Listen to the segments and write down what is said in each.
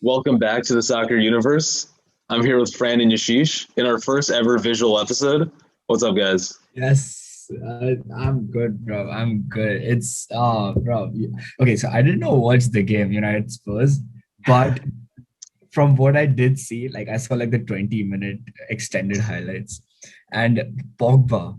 Welcome back to the Soccer Universe. I'm here with Fran and Yashish in our first ever visual episode. What's up, guys? Yes, I'm good, bro. I'm good. Bro. Okay, so I didn't know what's the game, United Spurs, but from what I did see, like I saw like the 20-minute extended highlights, and Pogba,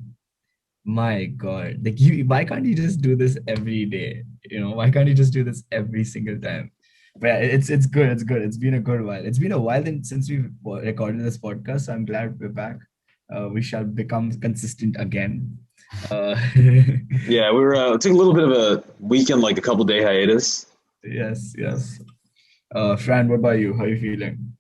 my God, like why can't you just do this every day? Why can't you just do this every single time? But yeah, it's good. It's good. It's been a good while. It's been a while since we've recorded this podcast. So I'm glad we're back. We shall become consistent again. Uh, Yeah, we were took a little bit of a weekend, like a couple day hiatus. yes, yes. Fran, what about you? How are you feeling?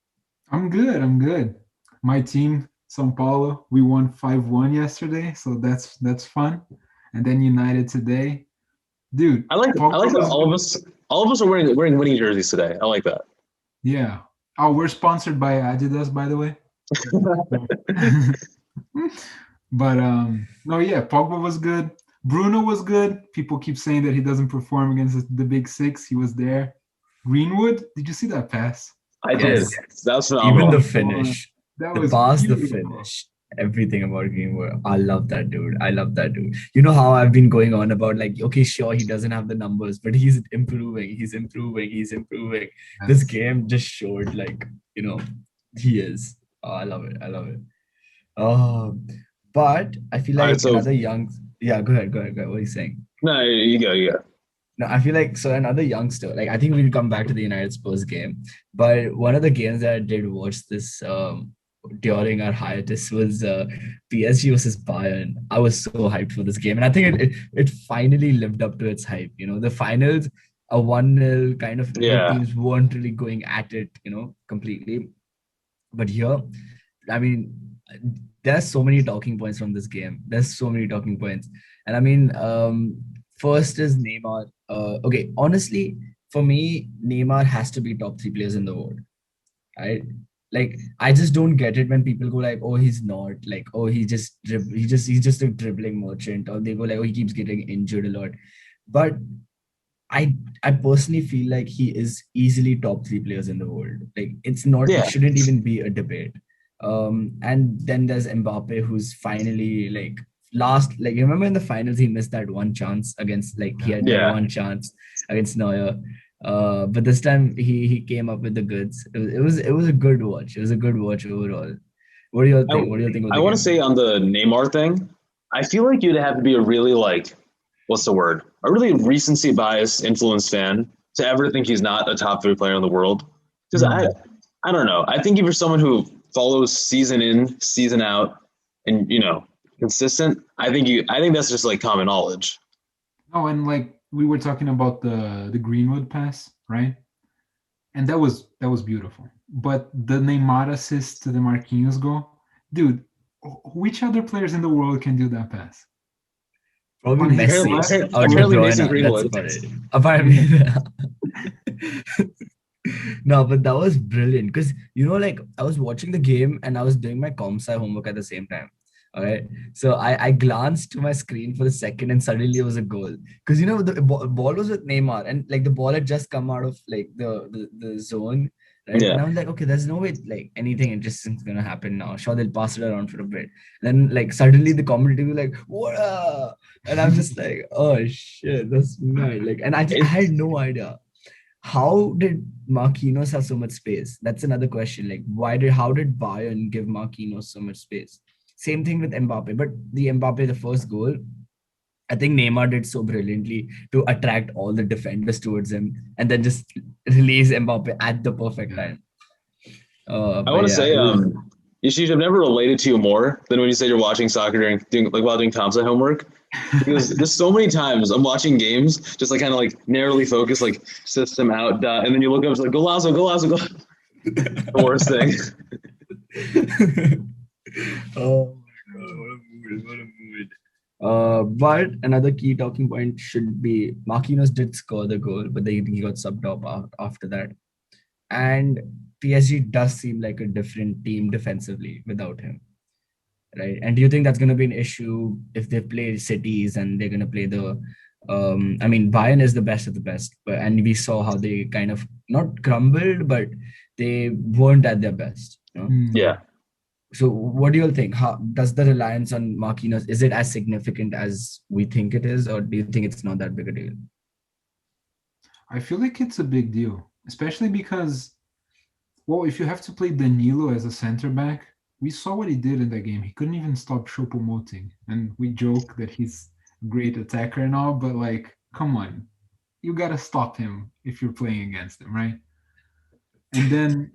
I'm good. I'm good. My team, São Paulo, we won 5-1 yesterday, so that's fun. And then United today. Dude, I like Pogba that was good. all of us are wearing winning jerseys today. I like that. Yeah. Oh, we're sponsored by Adidas, by the way. But no, yeah, Pogba was good. Bruno was good. People keep saying that he doesn't perform against the big six. He was there. Greenwood, did you see that pass? I did. Yes. That was Even the phenomenal. finish, That the was pass, the beautiful. finish, everything about Greenwood. I love that dude. I love that dude. You know how I've been going on about like, okay, sure, he doesn't have the numbers, but he's improving. He's improving. He's improving. This Yes. game just showed like, you know, he is. Oh, I love it. I love it. Oh, but I feel All right, like so another young. Yeah, go ahead. Go ahead. Go ahead. What are you saying? no, you go, you go. No, I feel like so another youngster. Like I think we'll come back to the United Spurs game, but one of the games that I did watch this during our hiatus was PSG versus Bayern. I was so hyped for this game, and I think it finally lived up to its hype. The finals, a 1-0 kind of both Yeah, teams weren't really going at it, completely. But here, I mean, there's so many talking points from this game. There's so many talking points. And I mean, first is Neymar. Okay, honestly, for me, Neymar has to be top three players in the world. Right? Like, I just don't get it when people go like, "Oh, he's not." Like, "Oh, he's just a dribbling merchant," or they go like, "Oh, he keeps getting injured a lot." But I personally feel like he is easily top three players in the world. Like it yeah, shouldn't even be a debate. And then there's Mbappe, who's finally like last. Like you remember in the finals, he missed that one chance against like he Yeah. had that yeah. one chance against Neuer. But this time he came up with the goods. It was a good watch. It was a good watch overall. What do you all I think? What do you think of I the want to game? say on the Neymar thing, I feel like you'd have to be a really like what's the word? A really recency bias influence fan to ever think he's not a top three player in the world. Because No. I don't know. I think if you're someone who follows season in, season out, and consistent, I think that's just like common knowledge. No, and like we were talking about the Greenwood pass, right? And that was beautiful. But the Neymar assist to the Marquinhos goal, dude, which other players in the world can do that pass Probably on his Messi left or De Apparently Mason Bruyne. That's Greenwood. about it. Apparently. No, but that was brilliant because like I was watching the game and I was doing my comp sci homework at the same time. All right, so I glanced to my screen for a second and suddenly it was a goal because the ball was with Neymar and like the ball had just come out of like the zone, right? Yeah. And I was like, okay, there's no way like anything interesting is gonna happen now. Sure, they'll pass it around for a bit. Then like suddenly the commentator was like, what? And I'm just like, oh shit, that's mad. Like, and I It, had no idea how did Marquinhos have so much space? That's another question. Like, how did Bayern give Marquinhos so much space? Same thing with Mbappe, but the Mbappe, the first goal, I think Neymar did so brilliantly to attract all the defenders towards him and then just release Mbappe at the perfect Yeah. time. I But want to yeah, say, it was. Yashish, I've never related to you more than when you said you're watching soccer while doing comp sci homework. Because there's so many times I'm watching games, just like kind of like narrowly focused, like system out, dot, and then you look up, it's like Golazo, Golazo, Golazo. The worst thing. Oh my god, what a mood, what a mood. But another key talking point should be Marquinhos did score the goal, but then he got subbed off after that. And PSG does seem like a different team defensively without him, right? And do you think that's going to be an issue if they play cities and they're going to play the I mean, Bayern is the best of the best, and we saw how they kind of not crumbled, but they weren't at their best. You know? Yeah. So, what do you all think? How does the reliance on Marquinhos, is it as significant as we think it is, or do you think it's not that big a deal? I feel like it's a big deal, especially because, well, if you have to play Danilo as a center back, we saw what he did in that game. He couldn't even stop Choupo-Moting, and we joke that he's a great attacker and all, but like, come on, you gotta stop him if you're playing against him, right? And then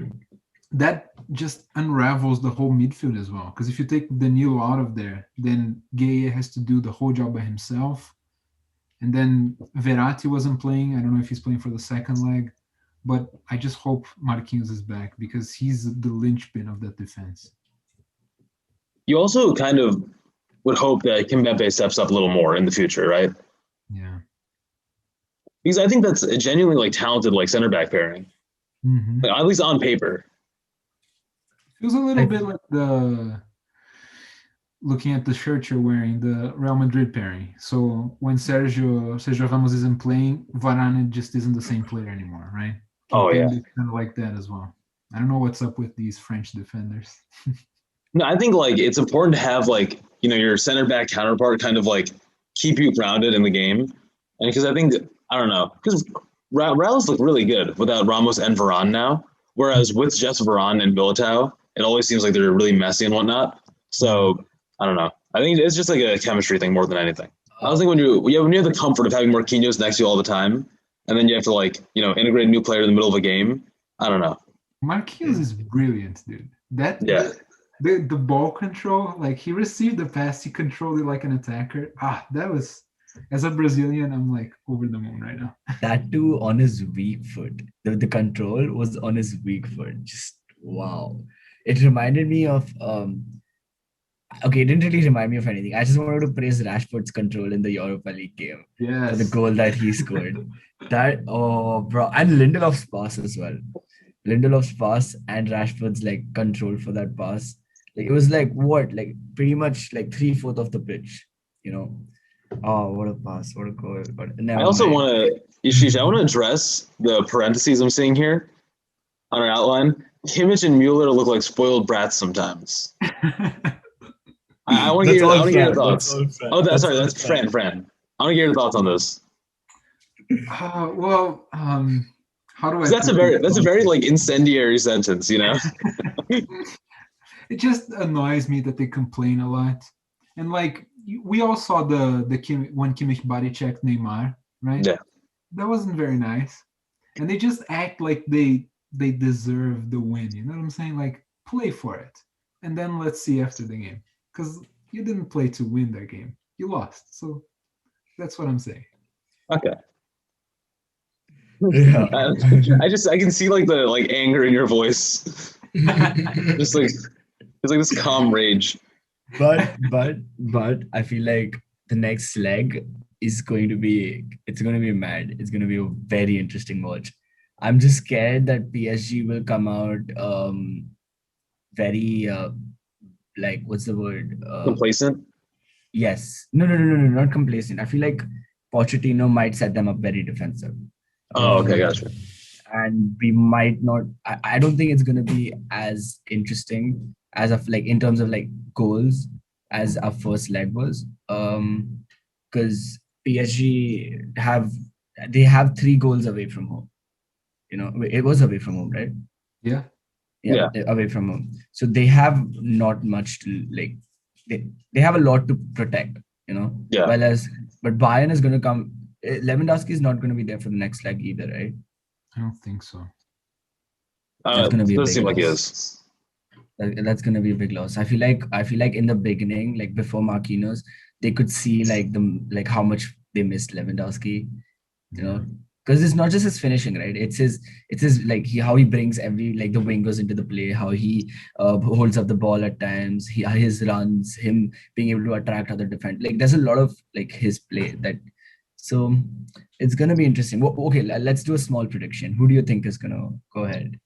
that just unravels the whole midfield as well. Because if you take Danilo out of there, then Gay has to do the whole job by himself. And then Verratti wasn't playing. I don't know if he's playing for the second leg, but I just hope Marquinhos is back because he's the linchpin of that defense. You also kind of would hope that Kimpembe steps up a little more in the future, right? Yeah. Because I think that's a genuinely like talented like center back pairing, like at least on paper. Feels a little bit like the looking at the shirt you're wearing, the Real Madrid pairing. So when Sergio Ramos isn't playing, Varane just isn't the same player anymore, right? Oh yeah, Kind of like that as well. I don't know what's up with these French defenders. no, I think like it's important to have like your center back counterpart kind of like keep you grounded in the game, and because I think I don't know because Reals look really good without Ramos and Varane now, whereas with just Varane and Militao, it always seems like they're really messy and whatnot. So I don't know. I think it's just like a chemistry thing more than anything. I was thinking when you have the comfort of having Marquinhos next to you all the time, and then you have to like integrate a new player in the middle of a game. I don't know. Marquinhos is brilliant, dude. Yeah. The ball control, like he received the pass, he controlled it like an attacker. That was, as a Brazilian, I'm like over the moon right now. That too on his weak foot. The control was on his weak foot. Just wow. It reminded me of okay, it didn't really remind me of anything. I just wanted to praise Rashford's control in the Europa League game for the goal that he scored. Bro, and Lindelof's pass as well. Lindelof's pass and Rashford's like control for that pass. Like it was like pretty much like 3/4 of the pitch, Oh, what a pass! What a goal! But I also want to, Yashish, I want to address the parentheses I'm seeing here on our outline. Kimmich and Mueller look like spoiled brats sometimes. I want to get your thoughts. That's Fran. I want to get your thoughts on this. How do I? That's a very like incendiary sentence, It just annoys me that they complain a lot, and like we all saw the when Kimmich body checked Neymar, right? Yeah, that wasn't very nice, and they just act like they deserve the win. You know what I'm saying? Like play for it, and then let's see after the game. Because you didn't play to win that game. You lost. So that's what I'm saying. Okay. Yeah. I can see like the like anger in your voice. Just like it's like this calm rage. But I feel like the next leg is going to be mad. It's going to be a very interesting watch. I'm just scared that PSG will come out very like what's the word? Complacent? Yes. No, not complacent. I feel like Pochettino might set them up very defensive. Oh, okay, gotcha. And we might not. I don't think it's gonna be as interesting as of like in terms of like goals as our first leg was. Because PSG have 3 goals away from home. It was away from home, right? Yeah. Yeah, away from home. So they have not much to like. They have a lot to protect. Yeah. But Bayern is going to come. Lewandowski is not going to be there for the next leg either, right? I don't think so. That's going to be a big seem loss. Like it is. That's going to be a big loss. I feel like in the beginning, like before Marquinhos, they could see like how much they missed Lewandowski. Because it's not just his finishing, right? It's his like how he brings every like the wingers into the play, how he holds up the ball at times, his runs, him being able to attract other defenders. Like there's a lot of like his play that. So it's gonna be interesting. Well, okay, let's do a small prediction. Who do you think is gonna go ahead?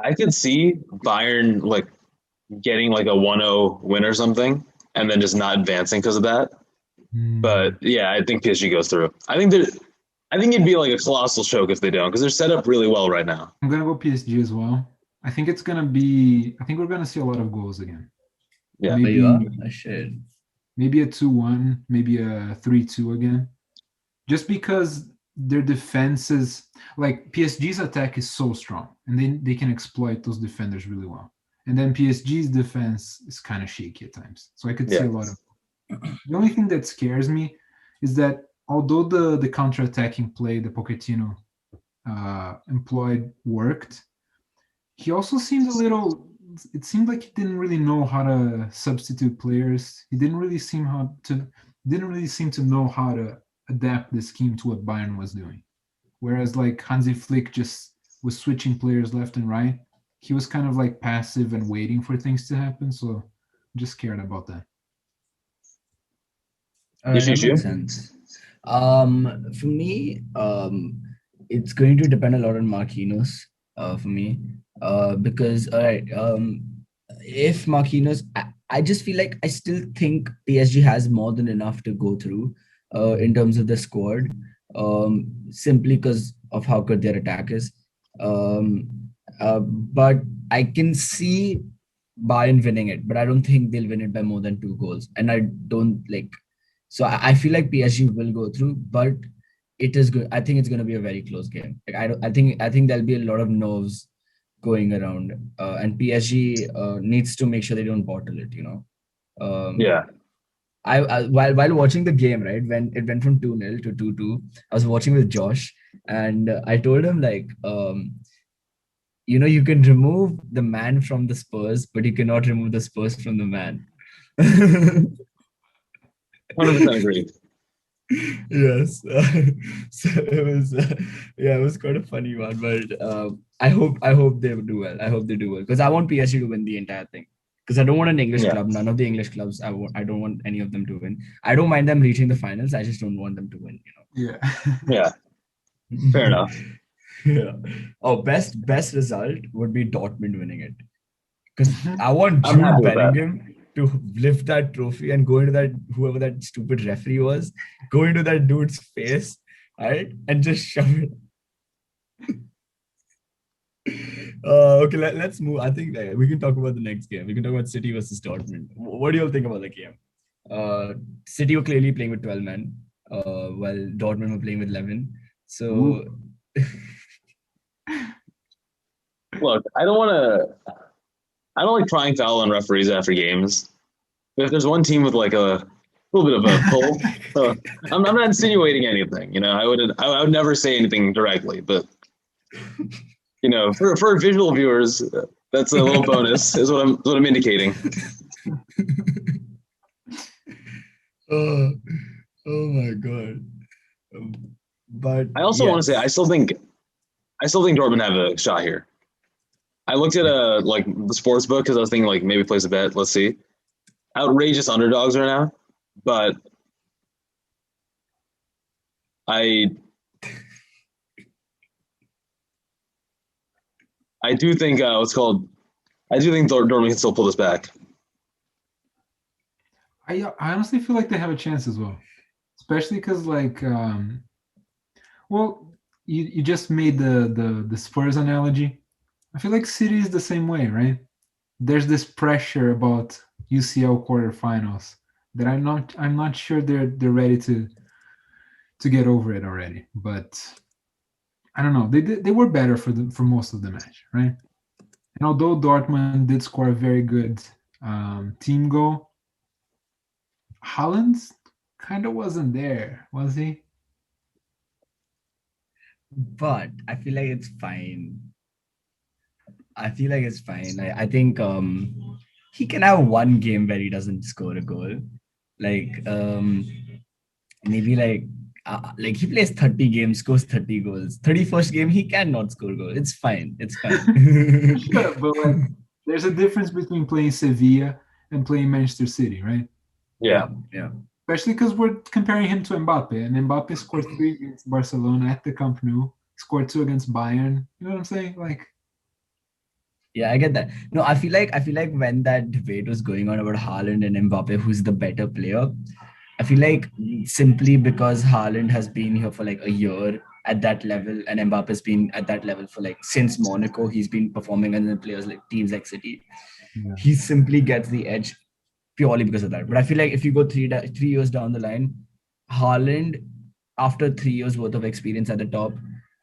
I could see Bayern like getting like a 1-0 win or something, and then just not advancing because of that. But yeah, I think PSG goes through. I think it'd be like a colossal choke if they don't, because they're set up really well right now. I'm gonna go PSG as well. I think it's gonna be. I think we're gonna see a lot of goals again. Yeah. But you are? I should. Maybe a 2-1, maybe a 3-2 again. Just because their defense is like PSG's attack is so strong, and they can exploit those defenders really well. And then PSG's defense is kind of shaky at times. So I could see a lot of. The only thing that scares me is that although the counter-attacking play the Pochettino employed worked, he also seemed a little. It seemed like he didn't really know how to substitute players. He didn't really seem to know how to adapt the scheme to what Bayern was doing. Whereas like Hansi Flick just was switching players left and right. He was kind of like passive and waiting for things to happen. So I'm just scared about that. That makes sense. For me, it's going to depend a lot on Marquinhos. For me, because all right, if Marquinhos, I just feel like I still think PSG has more than enough to go through, in terms of the squad, simply because of how good their attack is. But I can see Bayern winning it, but I don't think they'll win it by more than 2 goals, and I don't like. So I feel like PSG will go through, but it is good. I think it's going to be a very close game. Like I think there'll be a lot of nerves going around, and PSG needs to make sure they don't bottle it. Yeah. I while watching the game, right, when it went from 2-0 to 2-2, I was watching with Josh, and I told him like, you can remove the man from the Spurs, but you cannot remove the Spurs from the man. 100% agree. Yes. So it was quite a funny one, but I hope they do well. I hope they do well because I want PSG to win the entire thing. Because I don't want an English club. None of the English clubs. I don't want any of them to win. I don't mind them reaching the finals. I just don't want them to win. Yeah. Yeah. Fair enough. Yeah. Oh, best result would be Dortmund winning it. Because I want Jude Bellingham to lift that trophy and go into that, whoever that stupid referee was, go into that dude's face, right? And just shove it. Okay, let's move. I think we can talk about the next game. We can talk about City versus Dortmund. What do you all think about the game? City were clearly playing with 12 men, while Dortmund were playing with 11. So, look, I don't like crying foul on referees after games. But if there's one team with like a little bit of a pull, I'm not insinuating anything. I would never say anything directly, but for visual viewers, that's a little bonus, is what I'm indicating. Oh my god! But I also want to say I still think Dortmund have a shot here. I looked at the sports book because I was thinking like maybe place a bet. Let's see, outrageous underdogs right now, but I do think I do think Dortmund can still pull this back. I honestly feel like they have a chance as well, especially because you just made the Spurs analogy. I feel like City is the same way, right? There's this pressure about UCL quarterfinals that I'm not sure they're ready to get over it already. But I don't know. They were better for most of the match, right? And although Dortmund did score a very good team goal, Haaland kind of wasn't there, was he? But I feel like it's fine. I think he can have one game where he doesn't score a goal. Like maybe like he plays 30 games, scores 30 goals. 31st game, he cannot score goal. It's fine. Sure, but there's a difference between playing Sevilla and playing Manchester City, right? Yeah. Especially because we're comparing him to Mbappe, and Mbappe scored 3 against Barcelona at the Camp Nou, scored 2 against Bayern. You know what I'm saying? Yeah, I get that. No, I feel like when that debate was going on about Haaland and Mbappe, who's the better player, I feel like simply because Haaland has been here for like a year at that level, and Mbappe's been at that level for like since Monaco, he's been performing under players like teams like City. Yeah. He simply gets the edge purely because of that. But I feel like if you go 3 years down the line, Haaland, after 3 years worth of experience at the top,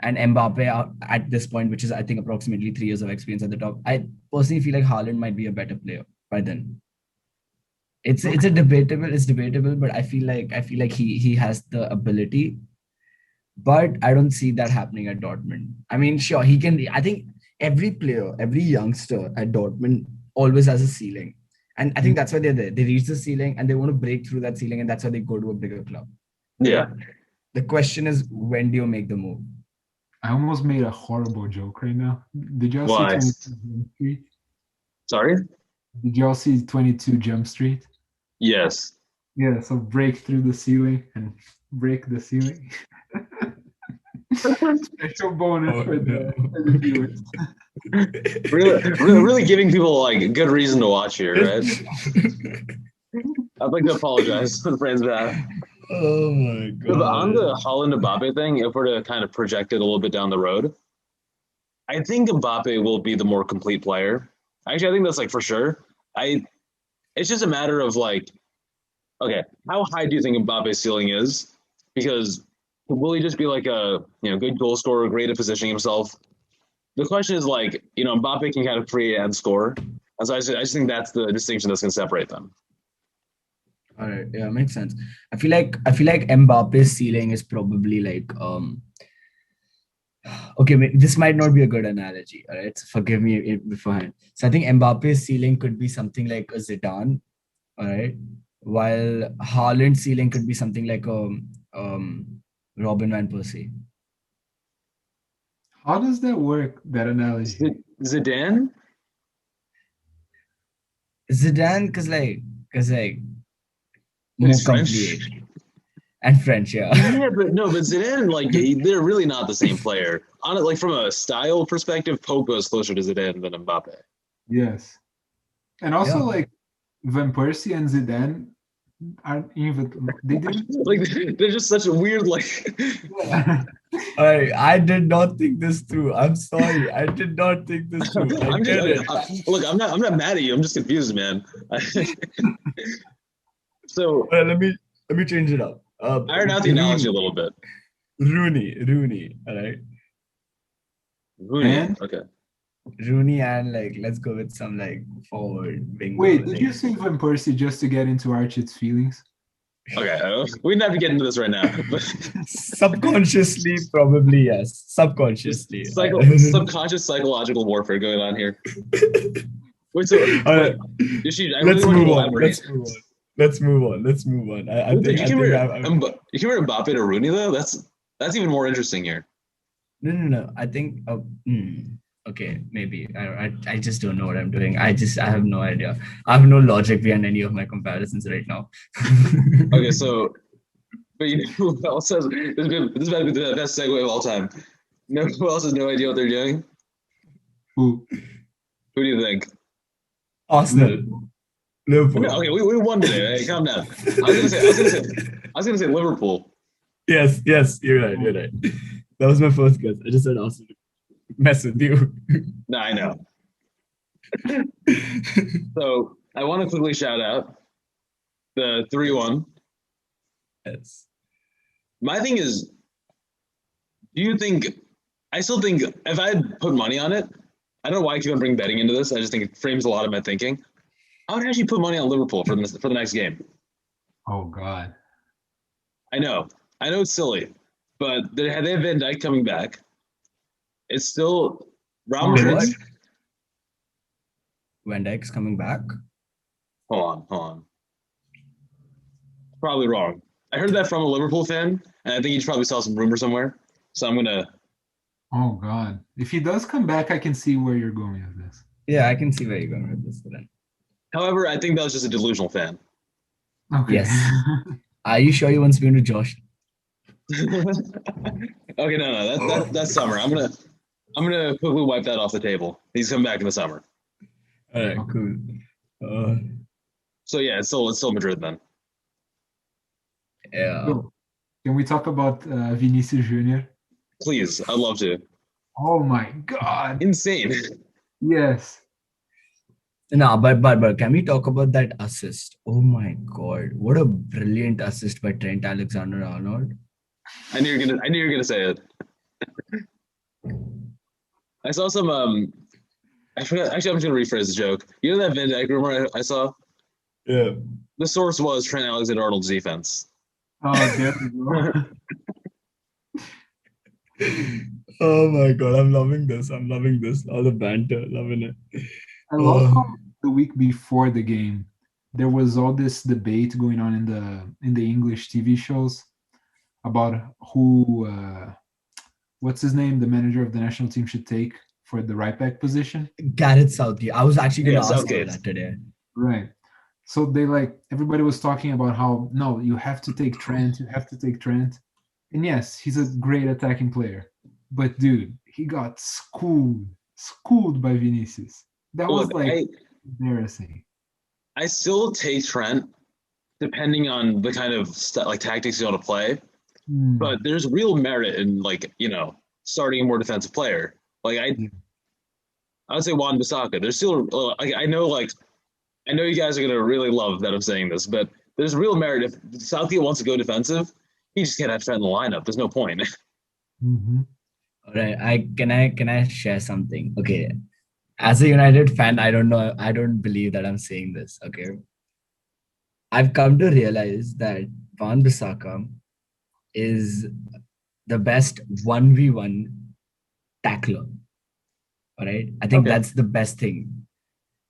and Mbappe at this point, which is I think approximately 3 years of experience at the top, I personally feel like Haaland might be a better player by then. It's debatable, but I feel like he has the ability, but I don't see that happening at Dortmund. I mean, sure, he can. I think every player, every youngster at Dortmund always has a ceiling. And I think that's why they're there. They reach the ceiling and they want to break through that ceiling, and that's why they go to a bigger club. Yeah. The question is, when do you make the move? I almost made a horrible joke right now. Did y'all Why? see 22 Jump Street? Sorry? Did y'all see 22 Jump Street? Yes. Yeah, so break through the ceiling and break the ceiling. Special bonus for the viewers. Really giving people like a good reason to watch here, right? I'd like to apologize for the Fran's behalf. Oh my god. But on the Haaland Mbappe thing, if we're to kind of project it a little bit down the road, I think Mbappe will be the more complete player. Actually, I think that's like for sure. It's just a matter of like, okay, how high do you think Mbappe's ceiling is? Because will he just be like a good goal scorer, great at positioning himself? The question is like, Mbappe can kind of create and score. And so I just think that's the distinction that's going to separate them. All right, yeah, makes sense. I feel like Mbappe's ceiling is probably like okay, this might not be a good analogy. All right, so forgive me beforehand. So I think Mbappe's ceiling could be something like a Zidane, all right, while Haaland's ceiling could be something like a Robin van Persie. How does that work, that analogy? Zidane, because more complete. And French, yeah. Yeah, but Zidane, like, they're really not the same player. On it, like from a style perspective, Pogba is closer to Zidane than Mbappe. Yes, and also Yeah. like Van Persie and Zidane aren't even. They didn't. Like they're just such a weird like. I did not think this through. I'm sorry, I did not think this through. Look, I'm not mad at you. I'm just confused, man. So let me change it up. iron out the analogy a little bit. Rooney, all right. Rooney, okay. Rooney and like let's go with some like forward bingo. Wait, did you say Van Persie just to get into Archit's feelings? Okay, we didn't have to get into this right now, but subconsciously, probably yes. Subconsciously, subconscious psychological warfare going on here. Wait, so let's move on. Let's move on. You compare Mbappe to Rooney though. That's even more interesting here. No. I think. Okay, maybe. I just don't know what I'm doing. I have no idea. I have no logic behind any of my comparisons right now. Okay, so, but who else has this might be the best segue of all time. Who else has no idea what they're doing? Who do you think? Arsenal. Liverpool. No, okay, we won today. Hey, calm down. I was gonna say Liverpool. Yes, you're right. That was my first guess. I just said Arsenal. Mess with you. No, I know. So I want to quickly shout out the 3-1. Yes. My thing is, I still think if I had put money on it, I don't know why I keep on bringing betting into this. I just think it frames a lot of my thinking. I would actually put money on Liverpool for the next game. Oh God. I know it's silly, but they have Van Dijk coming back. It's still Real Madrid. Van Dijk's coming back? Hold on. Probably wrong. I heard that from a Liverpool fan, and I think he probably saw some rumor somewhere. So I'm gonna. Oh God! If he does come back, I can see where you're going with this. Yeah, I can see where you're going with this. Then. However, I think that was just a delusional fan. Okay. Yes. Are you sure you want to speak to Josh? Okay, no, that's summer. I'm gonna quickly wipe that off the table. He's coming back in the summer. All right, cool. So yeah, it's still Madrid then. Yeah. So, can we talk about Vinícius Jr? Please, I'd love to. Oh my God! Insane. Yes. No, but can we talk about that assist? Oh my God, what a brilliant assist by Trent Alexander-Arnold. I knew you were gonna say it. I saw some I forgot. Actually, I'm just gonna rephrase the joke. You know that Van Dijk rumor I saw? Yeah. The source was Trent Alexander-Arnold's defense. Oh, there we go. Oh my God, I'm loving this. I'm loving this. All the banter, loving it. I love how the week before the game there was all this debate going on in the English TV shows about who what's his name, the manager of the national team should take for the right back position. Gareth Southgate. I was actually going to ask you Southgate. that today. Right. So they everybody was talking about how no, you have to take Trent, you have to take Trent. And yes, he's a great attacking player. But dude, he got schooled by Vinícius. That was embarrassing. I still take Trent depending on the kind of tactics you want to play. But there's real merit in starting a more defensive player. I would say Wan-Bissaka. There's still I know you guys are gonna really love that I'm saying this, but there's real merit. If Southgate wants to go defensive, he just can't have Trent in the lineup. There's no point. Mm-hmm. All right. Can I share something? Okay. As a United fan, I don't know. I don't believe that I'm saying this. Okay. I've come to realize that Wan-Bissaka is the best 1v1 tackler. All right. I think that's the best thing.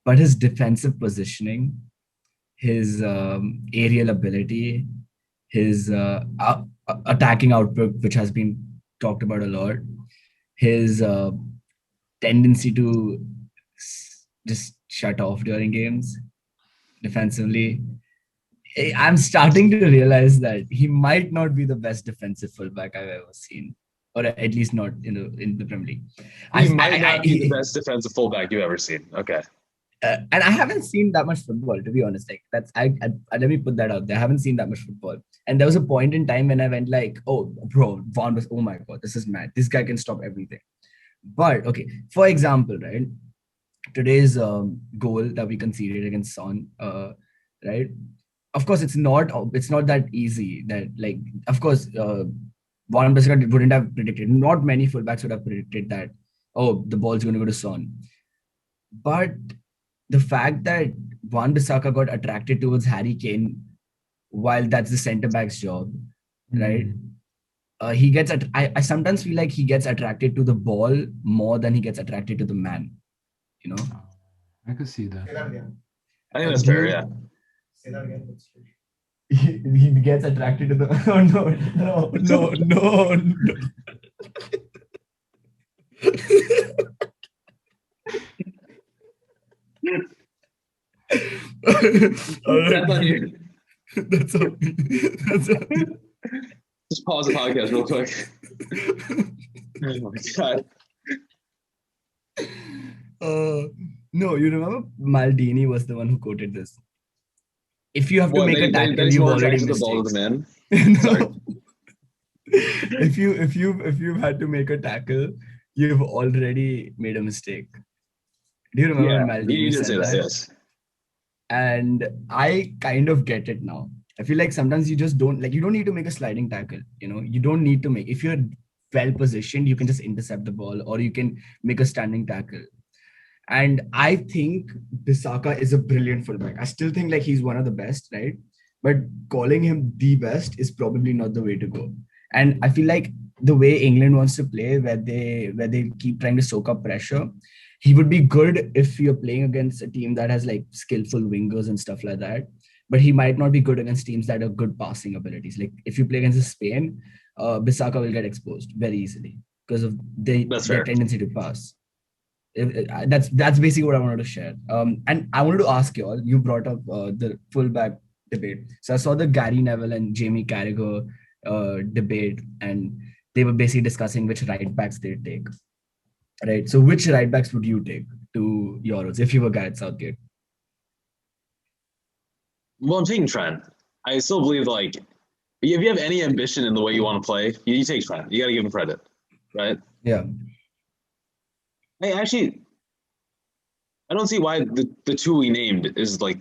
But his defensive positioning, his aerial ability, his attacking output, which has been talked about a lot, his tendency to just shut off during games defensively. I'm starting to realize that he might not be the best defensive fullback I've ever seen, or at least not in the Premier League. He might not be the best defensive fullback you've ever seen. Okay. And I haven't seen that much football, to be honest. Let me put that out there. I haven't seen that much football. And there was a point in time when I went oh, bro, Vaughn was, oh my God, this is mad. This guy can stop everything. But okay, for example, right, today's goal that we conceded against Son, right? Of course, it's not that easy. That of course, Wan-Bissaka wouldn't have predicted. Not many fullbacks would have predicted that. Oh, the ball's going to go to Son. But the fact that Wan-Bissaka got attracted towards Harry Kane, while that's the centre back's job, right? He gets. I sometimes feel like he gets attracted to the ball more than he gets attracted to the man. You know. I could see that. I think that's fair. Yeah. Say that again. He gets attracted to the. Oh no. That's all. Just pause the podcast real quick. Oh my God. No, you remember Maldini was the one who quoted this. If you have to make a tackle, you've already made the Sorry. If you've had to make a tackle, you've already made a mistake. Do you remember Maldini said that? Yes. And I kind of get it now. I feel like sometimes you just don't you don't need to make a sliding tackle. You don't need to make. If you're well positioned, you can just intercept the ball, or you can make a standing tackle. And I think Bissaka is a brilliant fullback. I still think he's one of the best, right? But calling him the best is probably not the way to go. And I feel like the way England wants to play, where they keep trying to soak up pressure, he would be good if you're playing against a team that has skillful wingers and stuff like that. But he might not be good against teams that have good passing abilities. If you play against Spain, Bissaka will get exposed very easily because of their tendency to pass. That's basically what I wanted to share. And I wanted to ask you all. You brought up the fullback debate. So I saw the Gary Neville and Jamie Carragher debate, and they were basically discussing which right backs they'd take. Right. So which right backs would you take to Euros if you were Gareth Southgate? Well, I'm taking Trent. I still believe if you have any ambition in the way you want to play, you take Trent. You got to give him credit, right? Yeah. Hey, actually, I don't see why the two we named is like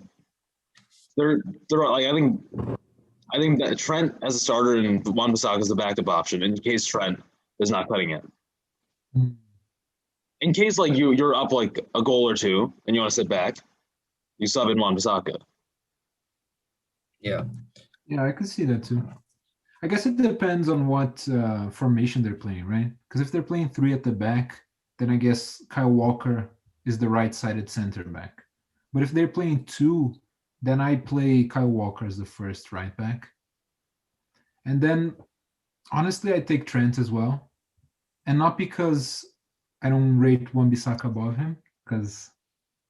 they're like I think that Trent as a starter and Wan-Bissaka as the backup option in case Trent is not cutting it. Mm. In case like you're up like a goal or two and you want to sit back, you sub in Wan-Bissaka. Yeah. Yeah, I could see that too. I guess it depends on what formation they're playing, right? Because if they're playing three at the back, then I guess Kyle Walker is the right-sided center back. But if they're playing two, then I play Kyle Walker as the first right back. And then, honestly, I take Trent as well. And not because I don't rate Wan-Bissaka above him, because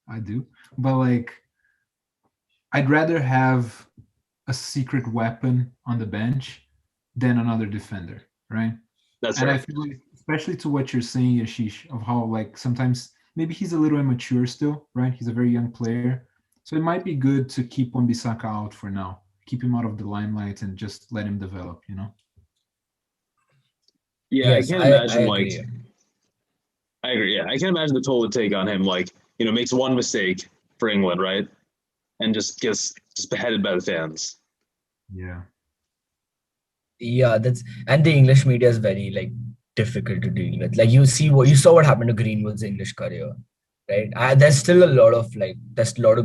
I do. But like, I'd rather have a secret weapon on the bench than another defender, right? That's And I right. feel like, especially to what you're saying, Yashish, of how like sometimes maybe he's a little immature still, right? He's a very young player, so it might be good to keep Wan-Bissaka out for now, keep him out of the limelight, and just let him develop. You know? Yeah, I Yes, can't I imagine like agree. I agree. Yeah, I can't imagine the total take on him. Like makes one mistake for England, right, and just gets just beheaded by the fans. Yeah. Yeah, and the English media is very like difficult to deal with. Like you saw what happened to Greenwood's English career, right? There's still a lot of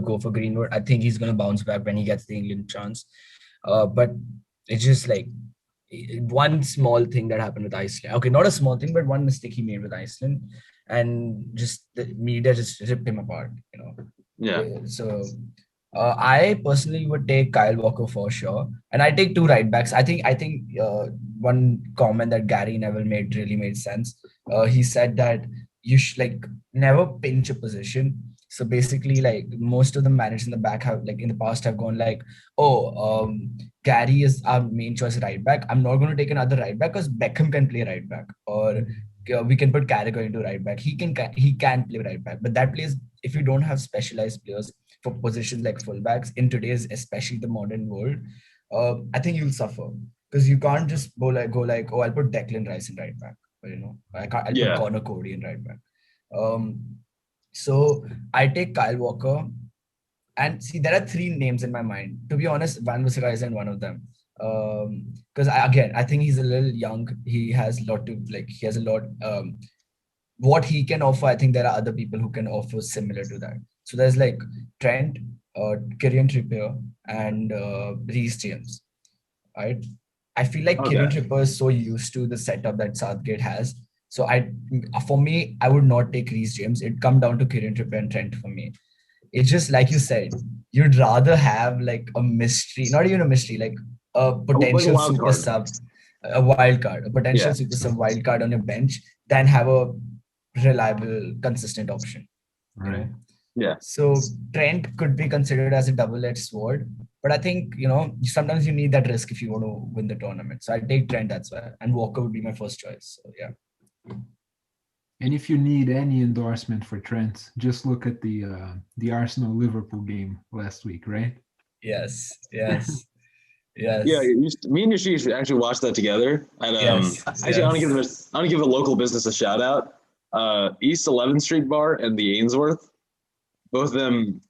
go for Greenwood. I think he's gonna bounce back when he gets the England chance. But it's just like one small thing that happened with Iceland. Okay, not a small thing, but one mistake he made with Iceland, and just the media just ripped him apart. Yeah. So I personally would take Kyle Walker for sure, and I take two right backs. I think one comment that Gary Neville really made sense. He said that you should like never pinch a position. So basically, like most of the managers in the back have like in the past have gone like, oh, Gary is our main choice right back. I'm not going to take another right back because Beckham can play right back, or we can put Carragher into right back. He can play right back, but that plays if you don't have specialized players for positions like fullbacks in today's, especially the modern world, I think you'll suffer because you can't just go like, oh, I'll put Declan Rice in right back, or, I'll put Yeah. Connor Cody in right back. So I take Kyle Walker, and see, there are three names in my mind. To be honest, Wan-Bissaka isn't one of them. Because I think he's a little young. He has a lot to like. He has a lot. What he can offer, I think there are other people who can offer similar to that. So there's like Trent, Kieran Trippier, and Reece James. Right? I feel like Okay. Kieran Trippier is so used to the setup that Southgate has. So for me, I would not take Reece James. It'd come down to Kieran Trippier and Trent for me. It's just like you said, you'd rather have like a mystery, not even a mystery, like a Like a potential wild super card. sub, a wild card, a potential Yeah. super sub wild card on your bench than have a reliable, consistent option. Right. Yeah. So Trent could be considered as a double-edged sword, but I think sometimes you need that risk if you want to win the tournament. So I take Trent, that's why, and Walker would be my first choice. So yeah. And if you need any endorsement for Trent, just look at the Arsenal Liverpool game last week, right? Yes. Yes. Yeah, Yes. me and Yashish actually watched that together. And Yes. actually, I want to give the local business a shout out. East 11th Street Bar and the Ainsworth. Both of them.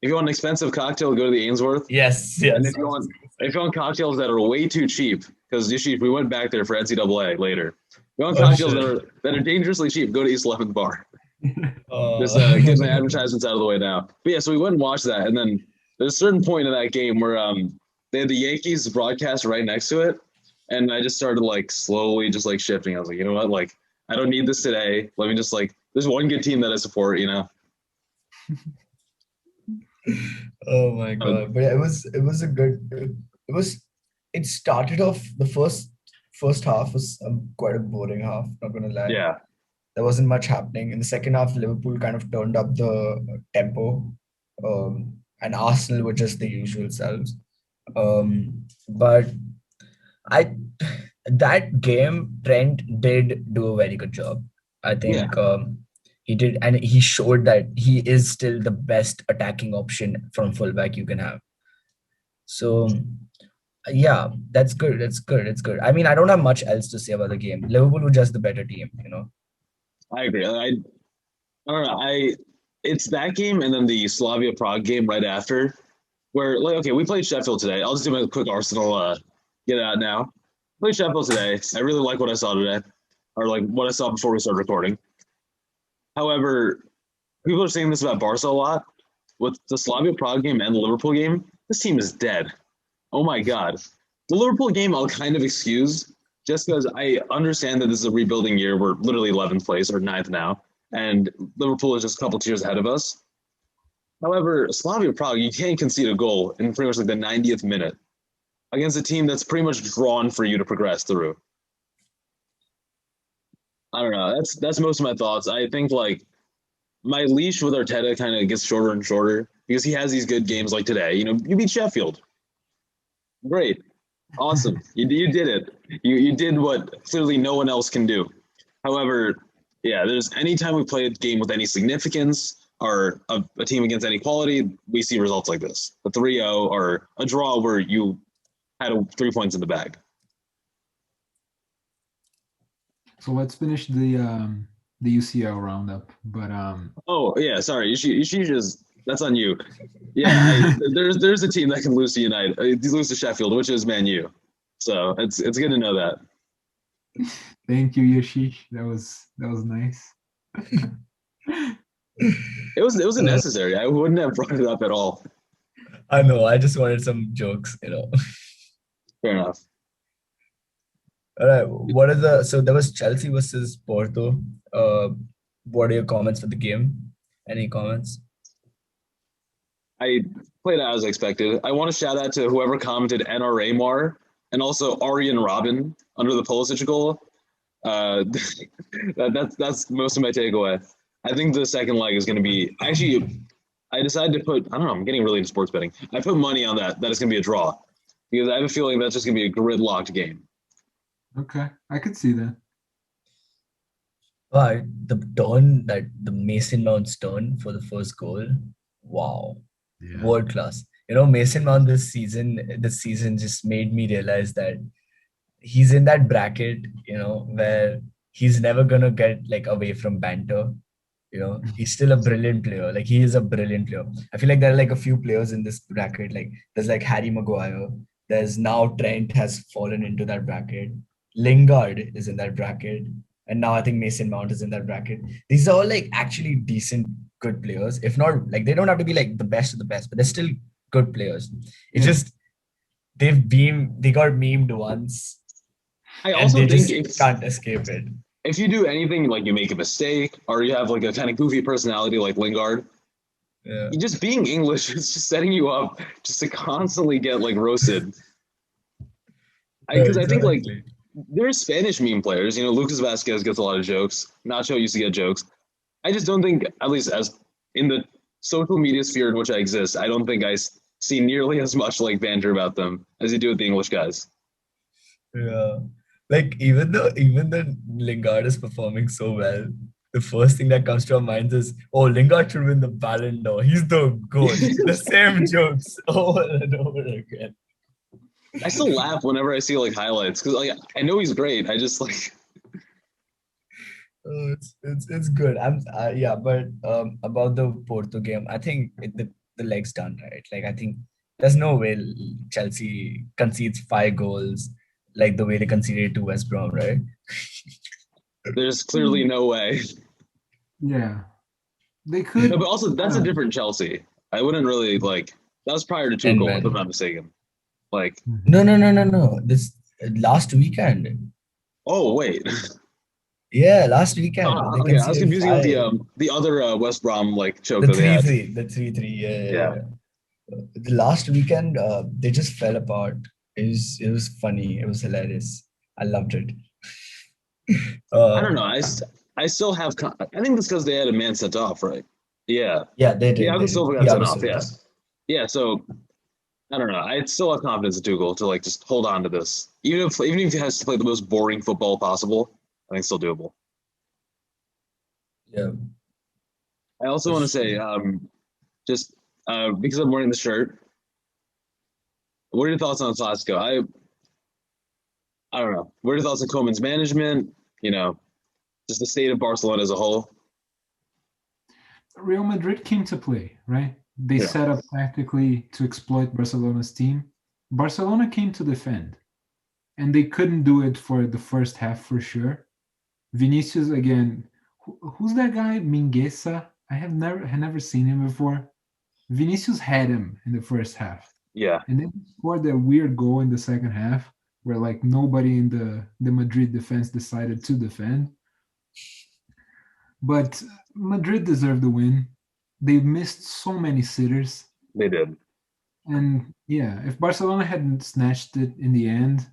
If you want an expensive cocktail, go to the Ainsworth. Yes. And Yes. if you want cocktails that are way too cheap, because Yashish, we went back there for NCAA later. If you want Oh, cocktails shit. that are dangerously cheap, go to East 11th Bar. Just Uh, get my advertisements out of the way now. But yeah, so we went and watched that, and then there's a certain point in that game where they had the Yankees broadcast right next to it, and I just started like slowly just like shifting. I was like, you know what, like I don't need this today. Let me just like there's one good team that I support, oh my god! But yeah, it was a good. It started off the first half was quite a boring half. Not gonna lie. Yeah. There wasn't much happening. In the second half, Liverpool kind of turned up the tempo, and Arsenal were just the usual selves. But I that game, Trent did do a very good job. I Yeah. think he did, and he showed that he is still the best attacking option from fullback you can have. So Yeah, that's good. That's good. It's good. I mean, I don't have much else to say about the game. Liverpool were just the better team, you know. I agree. I don't know. It's that game and then the Slavia Prague game right after, where like okay, we played Sheffield today. I'll just do my quick Arsenal get it out now. Played Sheffield today. I really like what I saw today, or like what I saw before we started recording. However, people are saying this about Barca a lot. With the Slavia Prague game and the Liverpool game, this team is dead. Oh my god. The Liverpool game I'll kind of excuse just because I understand that this is a rebuilding year. We're literally 11th place or ninth now, and Liverpool is just a couple tiers ahead of us. However, Slavia Prague, you can't concede a goal in pretty much like the 90th minute against a team that's pretty much drawn for you to progress through. I don't know. That's most of my thoughts. I think like my leash with Arteta kind of gets shorter and shorter because he has these good games like today. You know, you beat Sheffield. Great. Awesome. You did it. You did what clearly no one else can do. However, yeah, there's anytime we play a game with any significance or a team against any quality, we see results like this. A 3-0 or a draw where you had 3 points in the bag. So let's finish the UCL roundup. But Oh yeah, sorry. You should just that's on you. Yeah, there's a team that can lose to United, lose to Sheffield, which is Man U. So it's good to know that. thank you, Yashish. That was nice. It wasn't necessary. I wouldn't have brought it up at all. I know. I just wanted some jokes, you know. Fair enough. All right. What are the so there was Chelsea versus Porto. What are your comments for the game? Any comments? I played out as expected. I want to shout out to whoever commented NRA Mar and also Aryan Robin under the Pulisic goal. That's most of my takeaway. I think the second leg is going to be actually. I decided to put. I don't know. I'm getting really into sports betting. I put money on that. That it's going to be a draw because I have a feeling that's just going to be a gridlocked game. Okay, I could see that. But the turn that the Mason Mount's turn for the first goal, wow, Yeah. world class. You know, Mason Mount this season just made me realize that he's in that bracket, you know, where he's never gonna get like away from banter. You know, he's still a brilliant player. Like he is a brilliant player. I feel like there are like a few players in this bracket. Like there's like Harry Maguire. There's now Trent has fallen into that bracket. Lingard is in that bracket. And now I think Mason Mount is in that bracket. These are all like actually decent, good players. If not, like they don't have to be like the best of the best, but they're still good players. It's Yeah. just they got memed once I and also they think just can't escape it. if you do anything like you make a mistake or you have like a kind of goofy personality like Lingard, Yeah. just being English is just setting you up just to constantly get like roasted. Because I think like Exactly. there's Spanish meme players. You know, Lucas Vasquez gets a lot of jokes. Nacho used to get jokes. I just don't think, at least as in the social media sphere in which I exist, I don't think I see nearly as much like banter about them as you do with the English guys. Yeah. Like even though Lingard is performing so well, the first thing that comes to our minds is, oh, Lingard should win the Ballon d'Or. He's the goat. The same jokes over and over again. I still laugh whenever I see like highlights because like I know he's great. I just like Oh, it's good. Yeah, but about the Porto game, I think the leg's done, right? Like I think there's no way Chelsea concedes 5 goals like the way they conceded to West Brom, right? there's clearly no way. Yeah. They No, could. but also that's a different Chelsea. I wouldn't really like that was prior to And Tuchel, if I'm when not mistaken. Like, no. This last weekend. oh wait, Yeah, last weekend they okay, I was conceded confusing with 5. the other West Brom like choke The that they three had. three, the 3-3. Yeah, Yeah. The last weekend, they just fell apart. It was funny. It was hilarious. I loved it. I don't know. Um, I still have. I think it's because they had a man sent off, right? Yeah, yeah, they did. Thiago They did. Silva got sent Thiago off. Silva. Yes, yeah. So I don't know. I still have confidence in Tuchel to like just hold on to this, even if he has to play the most boring football possible. I think it's still doable. Yeah, I also for want to say, sure. just because I'm wearing the shirt, What are your thoughts on Classico? I don't know. What are your thoughts on Koeman's management? You know, just the state of Barcelona as a whole. Real Madrid came to play, right? They Yeah. set up tactically to exploit Barcelona's team. Barcelona came to defend, and they couldn't do it for the first half for sure. Vinícius again. Who's that guy? Mingueza. I have never seen him before. Vinícius had him in the first half, Yeah. and then he scored that weird goal in the second half, where like nobody in the Madrid defense decided to defend. But Madrid deserved the win. They missed so many sitters. They did. And yeah, if Barcelona hadn't snatched it in the end,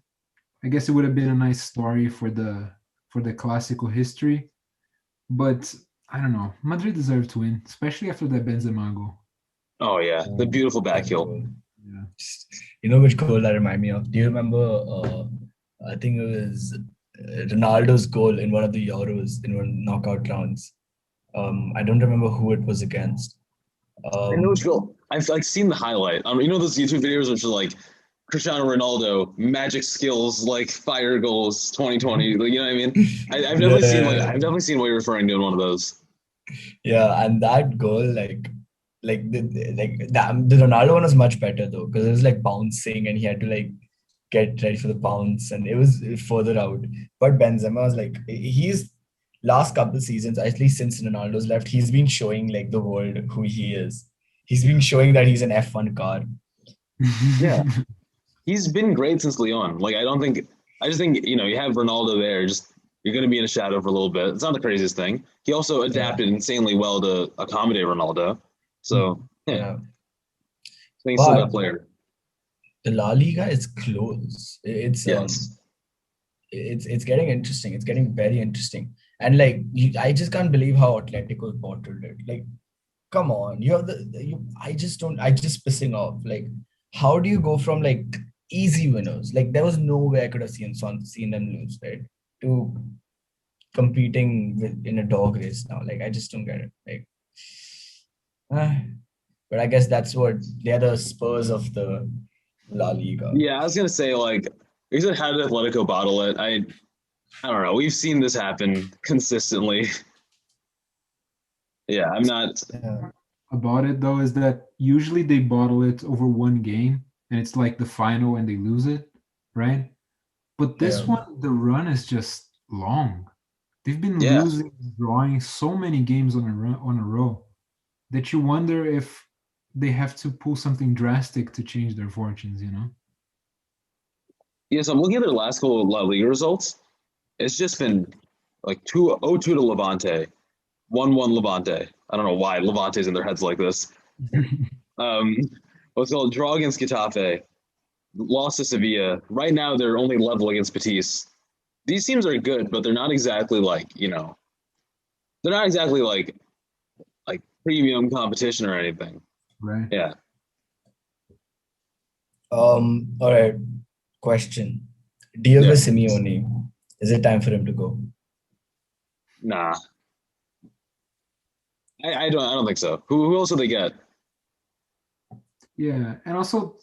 I guess it would have been a nice story for the Classico history. But I don't know. Madrid deserved to win, especially after that Benzema goal. Oh yeah, the beautiful back That heel. goal. Yeah. You know which goal that remind me of? Do you remember? I think it was Ronaldo's goal in one of the Euros in one knockout rounds. I don't remember who it was against. I know which goal. I've like seen the highlight. You know those YouTube videos which are like Cristiano Ronaldo magic skills like fire goals 2020. Like, you know what I mean? I've definitely seen I've definitely seen what you're referring to in one of those. Yeah, and that goal, the Ronaldo one was much better though, because it was like bouncing and he had to like get ready for the bounce, and it was further out. But Benzema was like, he's last couple seasons, at least since Ronaldo's left, he's been showing like the world who he is. He's been showing that he's an F1 car. Yeah. He's been great since Leon. Like I just think, you have Ronaldo there, just you're gonna be in a shadow for a little bit. It's not the craziest thing. He also adapted insanely well to accommodate Ronaldo. So Yeah. I think he's still that player. The La Liga is close. Yes. It's getting interesting. It's getting very interesting. And like I just can't believe how Atletico bottled it. Like, come on, you have I just pissing off. Like, how do you go from like easy winners? Like, there was no way I could have seen them lose, right? To competing in a dog race now. Like, I just don't get it. Like, but I guess that's what they're the Spurs of the La Liga. Yeah, I was gonna say you said how did Atletico bottle it? I don't know. We've seen this happen consistently. Yeah, I'm not. About it though is that usually they bottle it over one game and it's like the final and they lose it, right? But this one, the run is just long. They've been losing, drawing so many games on a row that you wonder if they have to pull something drastic to change their fortunes, Yes, I'm looking at their last couple of La Liga results. It's just been like 2-0-2 to Levante, 1-1 Levante. I don't know why Levante's in their heads like this. What's called draw against Getafe, lost to Sevilla. Right now, they're only level against Betis. These teams are good, but they're not exactly they're not exactly like premium competition or anything. Right. Yeah. All right. Question: Diego Simeone, is it time for him to go? Nah. I don't think so. Who else do they get? Yeah, and also,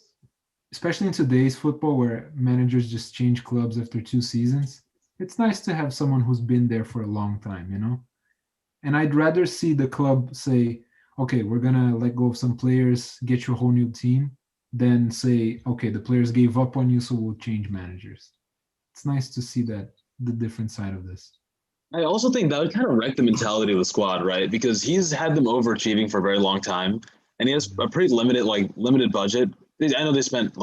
especially in today's football where managers just change clubs after 2 seasons, it's nice to have someone who's been there for a long time, And I'd rather see the club say, okay, we're gonna let go of some players, get you a whole new team, than say, okay, the players gave up on you, so we'll change managers. It's nice to see that the different side of this. I also think that would kind of wreck the mentality of the squad, right? Because he's had them overachieving for a very long time, and he has a pretty limited budget. I know they spent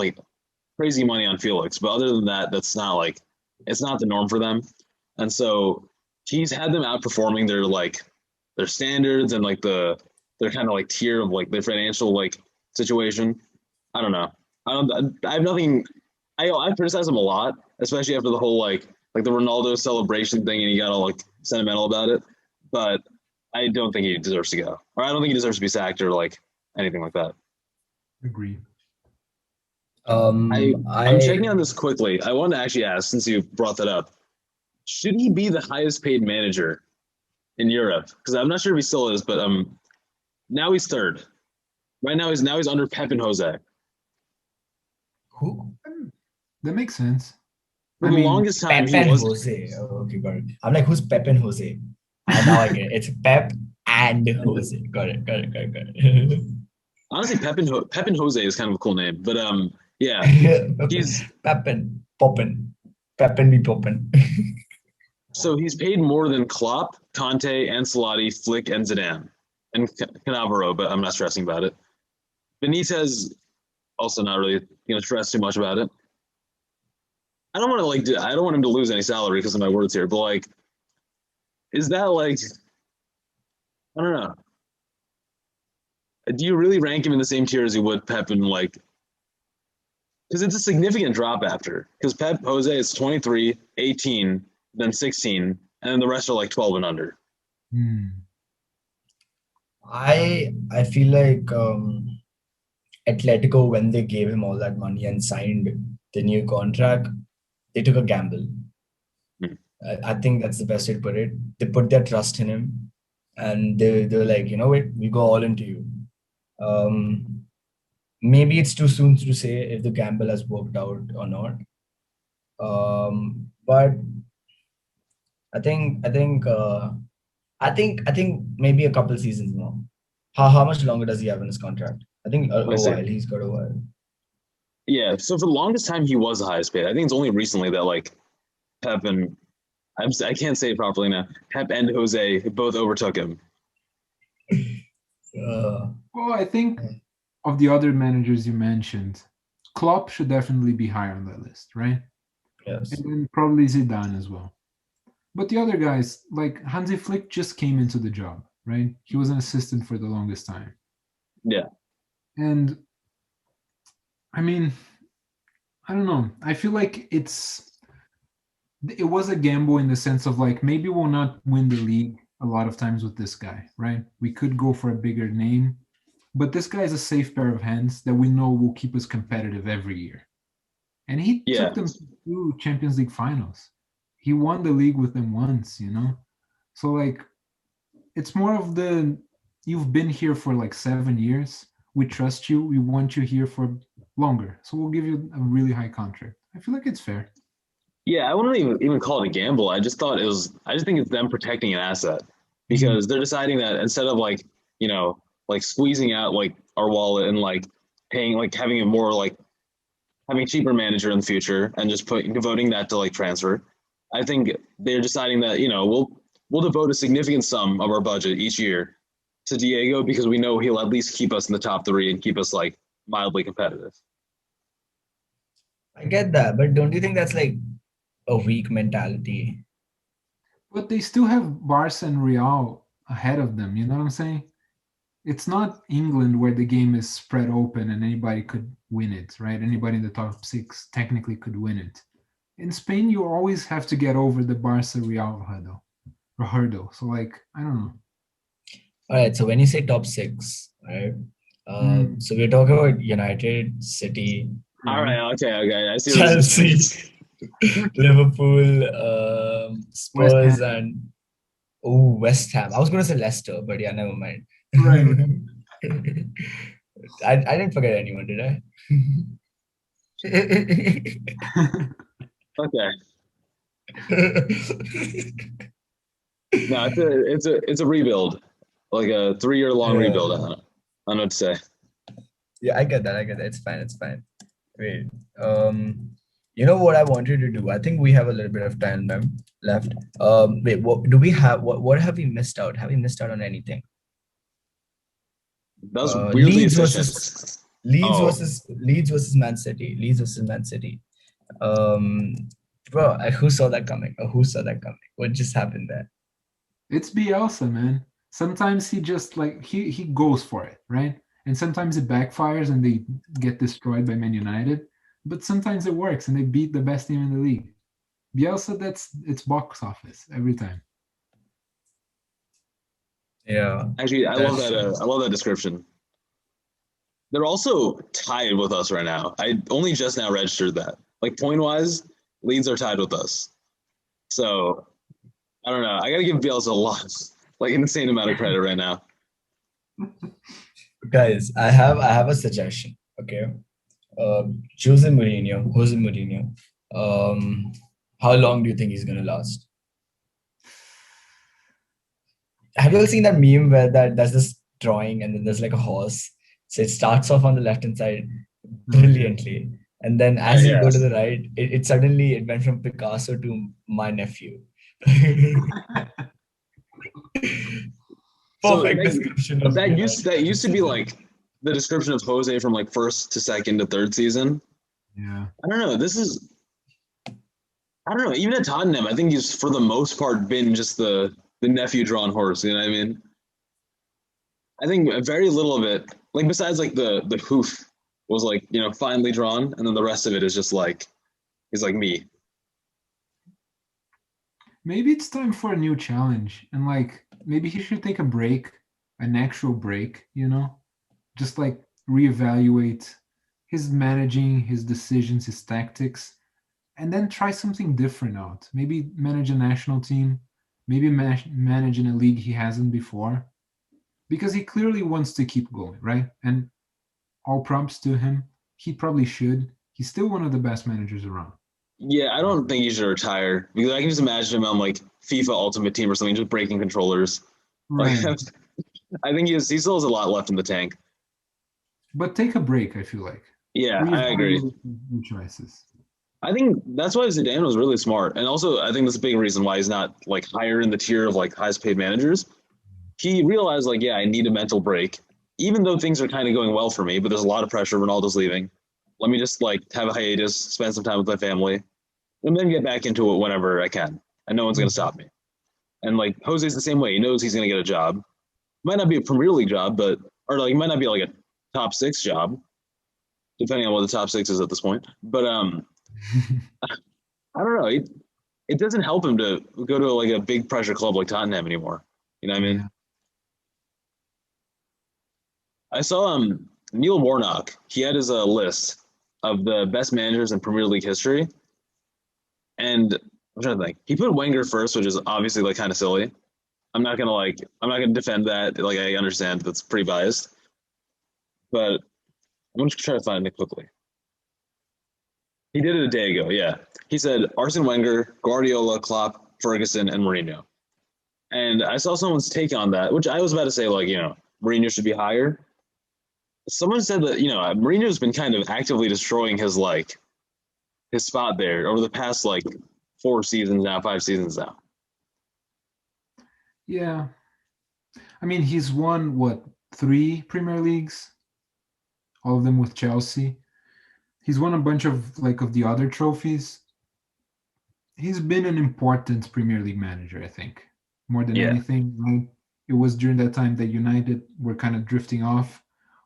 crazy money on Felix, but other than that, that's not it's not the norm for them. And so he's had them outperforming their standards and their kind of tier of their financial situation. I don't know. I have nothing. I criticize him a lot, especially after the whole the Ronaldo celebration thing, and he got all sentimental about it. But I don't think he deserves to go, or I don't think he deserves to be sacked or anything like that. Agreed. I'm checking on this quickly. I wanted to actually ask, since you brought that up, should he be the highest paid manager in Europe? Because I'm not sure if he still is, but now he's third. Right now he's under Pep and Jose. Who? That makes sense. For the longest time, Pep he and was. Jose. Oh, okay, got it. I'm like, who's Pep and Jose? Now I get it. It's Pep and Jose. Got it. Honestly, Pep and Jose is kind of a cool name, but yeah, he's Pep and Poppin. Pep and be Poppin. so he's paid more than Klopp, Conte, Ancelotti, Flick, and Zidane, and Cannavaro, but I'm not stressing about it. Benitez, also not really going to stress too much about it. I don't want to I don't want him to lose any salary because of my words here, but like, is that like, I don't know. Do you really rank him in the same tier as you would Pep and like, because it's a significant drop after, because Pep Jose is 23, 18, then 16, and then the rest are like 12 and under. I feel like Atletico, when they gave him all that money and signed the new contract, they took a gamble. I think that's the best way to put it. They put their trust in him, and they were like, you know what, we go all into you. Maybe it's too soon to say if the gamble has worked out or not. But I think maybe a couple seasons more. How much longer does he have in his contract? I think a while. He's got a while. Yeah. So for the longest time, he was the highest paid. I think it's only recently that like Pep and I can't say it properly now. Pep and Jose both overtook him. Well, I think of the other managers you mentioned, Klopp should definitely be higher on that list, right? Yes. And then probably Zidane as well. But the other guys, like Hansi Flick, just came into the job, right? He was an assistant for the longest time. Yeah. And I mean, I don't know. I feel like it was a gamble in the sense of like, maybe we'll not win the league a lot of times with this guy, right? We could go for a bigger name, but this guy is a safe pair of hands that we know will keep us competitive every year. And he took them to 2 Champions League finals. He won the league with them once, you know? So like, it's more of you've been here for like 7 years. We trust you. We want you here for longer. So we'll give you a really high contract. I feel like it's fair. Yeah, I wouldn't even call it a gamble. I just think it's them protecting an asset because they're deciding that instead of like, you know, like squeezing out like our wallet and like paying, like having a more like having a cheaper manager in the future and just devoting that to like transfer. I think they're deciding that, you know, we'll devote a significant sum of our budget each year to Diego because we know he'll at least keep us in the top 3 and keep us like mildly competitive. I get that, but don't you think that's like a weak mentality? But they still have Barca and Real ahead of them. You know what I'm saying? It's not England where the game is spread open and anybody could win it, right? Anybody in the top 6 technically could win it. In Spain, you always have to get over the Barca Real hurdle. So like, I don't know. All right. So when you say top 6, right? So we're talking about United, City. All right. Okay. I see. Chelsea, Liverpool, Spurs, and West Ham. I was going to say Leicester, but yeah, never mind. Right. I didn't forget anyone, did I? Okay. No, it's a rebuild, like a 3-year long rebuild. I don't know what to say. Yeah, I get that. It's fine. Wait, you know what I wanted to do? I think we have a little bit of time left. Wait, what do we have? What have we missed out? Have we missed out on anything? That was weirdly Leeds efficient. Leeds versus Man City. Bro, who saw that coming? What just happened there? It's Bielsa, man. Sometimes he just like he goes for it, right? And sometimes it backfires and they get destroyed by Man United. But sometimes it works and they beat the best team in the league. Bielsa, it's box office every time. Yeah. Actually, I love that. I love that description. They're also tied with us right now. I only just now registered that. Like point wise, Leeds are tied with us. So I don't know. I gotta give Bielsa a lot, like an insane amount of credit right now. Guys, I have a suggestion. Okay. Jose Mourinho. How long do you think he's gonna last? Have you all seen that meme where there's this drawing and then there's like a horse? So it starts off on the left hand side brilliantly, and then as you go to Yes. the right, it suddenly it went from Picasso to my nephew. So Perfect description of that used to be season. like the description of Jose from like first to second to third season. Yeah. I don't know. I don't know. Even at Tottenham, I think he's for the most part been just the nephew drawn horse. You know what I mean? I think very little of it, like besides like the hoof, was like finely drawn, and then the rest of it is just like he's like me. Maybe it's time for a new challenge, and like maybe he should take a break, an actual break, just like reevaluate his managing, his decisions, his tactics, and then try something different out. Maybe manage a national team, maybe manage in a league he hasn't before, because he clearly wants to keep going, right? And all props to him. He probably should. He's still one of the best managers around. Yeah, I don't think he should retire because I can just imagine him on like FIFA Ultimate Team or something, just breaking controllers. Like Right. I think he still has a lot left in the tank. But take a break, I feel like. Yeah, I agree. Reevaluate your choices. I think that's why Zidane was really smart, and also I think that's a big reason why he's not like higher in the tier of like highest paid managers. He realized like, yeah, I need a mental break, even though things are kind of going well for me, but there's a lot of pressure. Ronaldo's leaving. Let me just like have a hiatus, spend some time with my family, and then get back into it whenever I can, and no one's gonna stop me. And like Jose's the same way. He knows he's gonna get a job. Might not be a Premier League job, but or like might not be like a top six job, depending on what the top six is at this point. But I don't know. It doesn't help him to go to like a big pressure club like Tottenham anymore. You know what I mean? Yeah. I saw Neil Warnock. He had his list of the best managers in Premier League history, and I'm trying to think. He put Wenger first, which is obviously like kind of silly. I'm not gonna defend that. Like I understand that's pretty biased, but I'm gonna try to find it quickly. He did it a day ago. Yeah, he said Arsene Wenger, Guardiola, Klopp, Ferguson, and Mourinho. And I saw someone's take on that, which I was about to say like Mourinho should be higher. Someone said that Mourinho's been kind of actively destroying his spot there over the past like 4 seasons now, 5 seasons now. Yeah. I mean, he's won what, 3 Premier Leagues? All of them with Chelsea. He's won a bunch of the other trophies. He's been an important Premier League manager, I think, more than Yeah, anything. Right? It was during that time that United were kind of drifting off.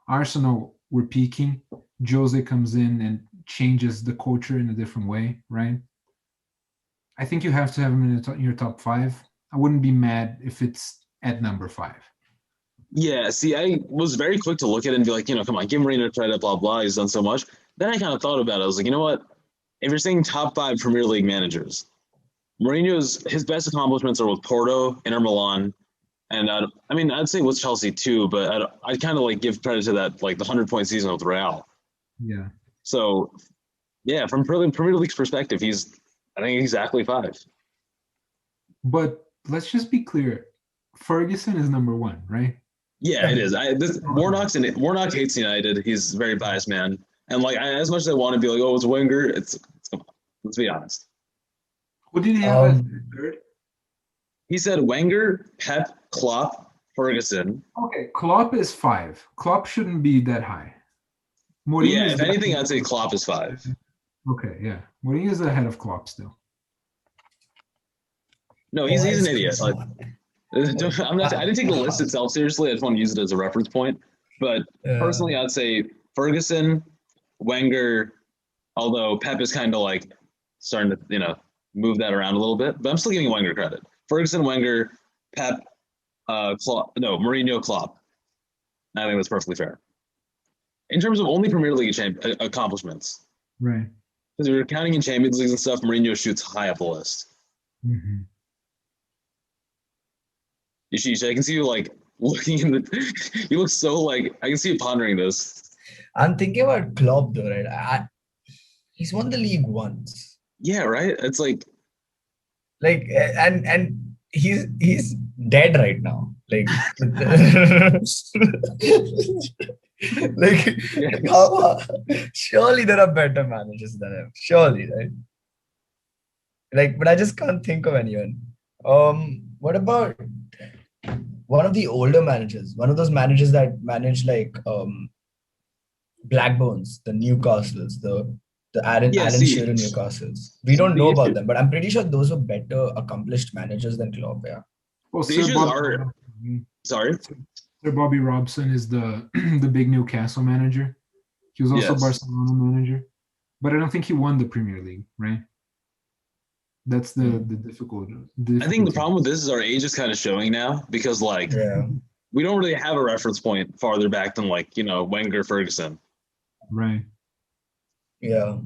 Arsenal were peaking. Jose comes in and changes the culture in a different way, right? I think you have to have him in your top 5. I wouldn't be mad if it's at number 5. yeah. See, I was very quick to look at it and be like, come on, give Mourinho credit, blah blah. He's done so much. Then I kind of thought about it. I was like, you know what? If you're saying top 5 Premier League managers, Mourinho's his best accomplishments are with Porto, Inter Milan, and I mean I'd say with Chelsea too, but I'd kind of like give credit to that like the 100-point season with Real. Yeah. So yeah, from Premier League's perspective, I think exactly 5. But let's just be clear. Ferguson is number 1, right? Yeah, it is. Warnock hates United. He's a very biased man, and like as much as I want to be like, oh, it's Wenger, it's come on, let's be honest. Who did he have as Um, third? He said Wenger, Pep, Klopp, Ferguson. Okay, Klopp is 5. Klopp shouldn't be that high. Mourinho Yeah, is if anything, definitely I'd say Klopp is 5. okay. Yeah, Mourinho is ahead of Klopp still. No, why he's an is idiot. Like, I'm not. I didn't take the list itself seriously. I just want to use it as a reference point. But uh, personally, I'd say Ferguson, Wenger. Although Pep is kind of like starting to move that around a little bit, but I'm still giving Wenger credit. Ferguson, Wenger, Pep, Klopp, no Mourinho, Klopp. I think that's perfectly fair. In terms of only Premier League accomplishments, Right. because you're counting in Champions Leagues and stuff, Mourinho shoots high up the list. Mm-hmm. Yashish, I can see you like looking in the. You look so like I can see you pondering this. I'm thinking about Klopp though, right? He's won the league once. Yeah, right. It's like And he's dead right now. Like like yes. surely there are better managers than him. Surely, right? Like, but I just can't think of anyone. What about one of the older managers? One of those managers that manage like Blackbones, the Newcastles, the Yeah, Alan see, Shearer Newcastles. We see don't know the about issue. them, but I'm pretty sure those were better accomplished managers than Klopp. Yeah. Well, The issues are sorry. Sir Bobby Robson is the the big Newcastle manager. He was also Yes. Barcelona manager, but I don't think he won the Premier League, right? That's the I think the difficulty. problem with this is our age is kind of showing now because like Yeah. we don't really have a reference point farther back than like, Wenger, Ferguson. Right. Yeah.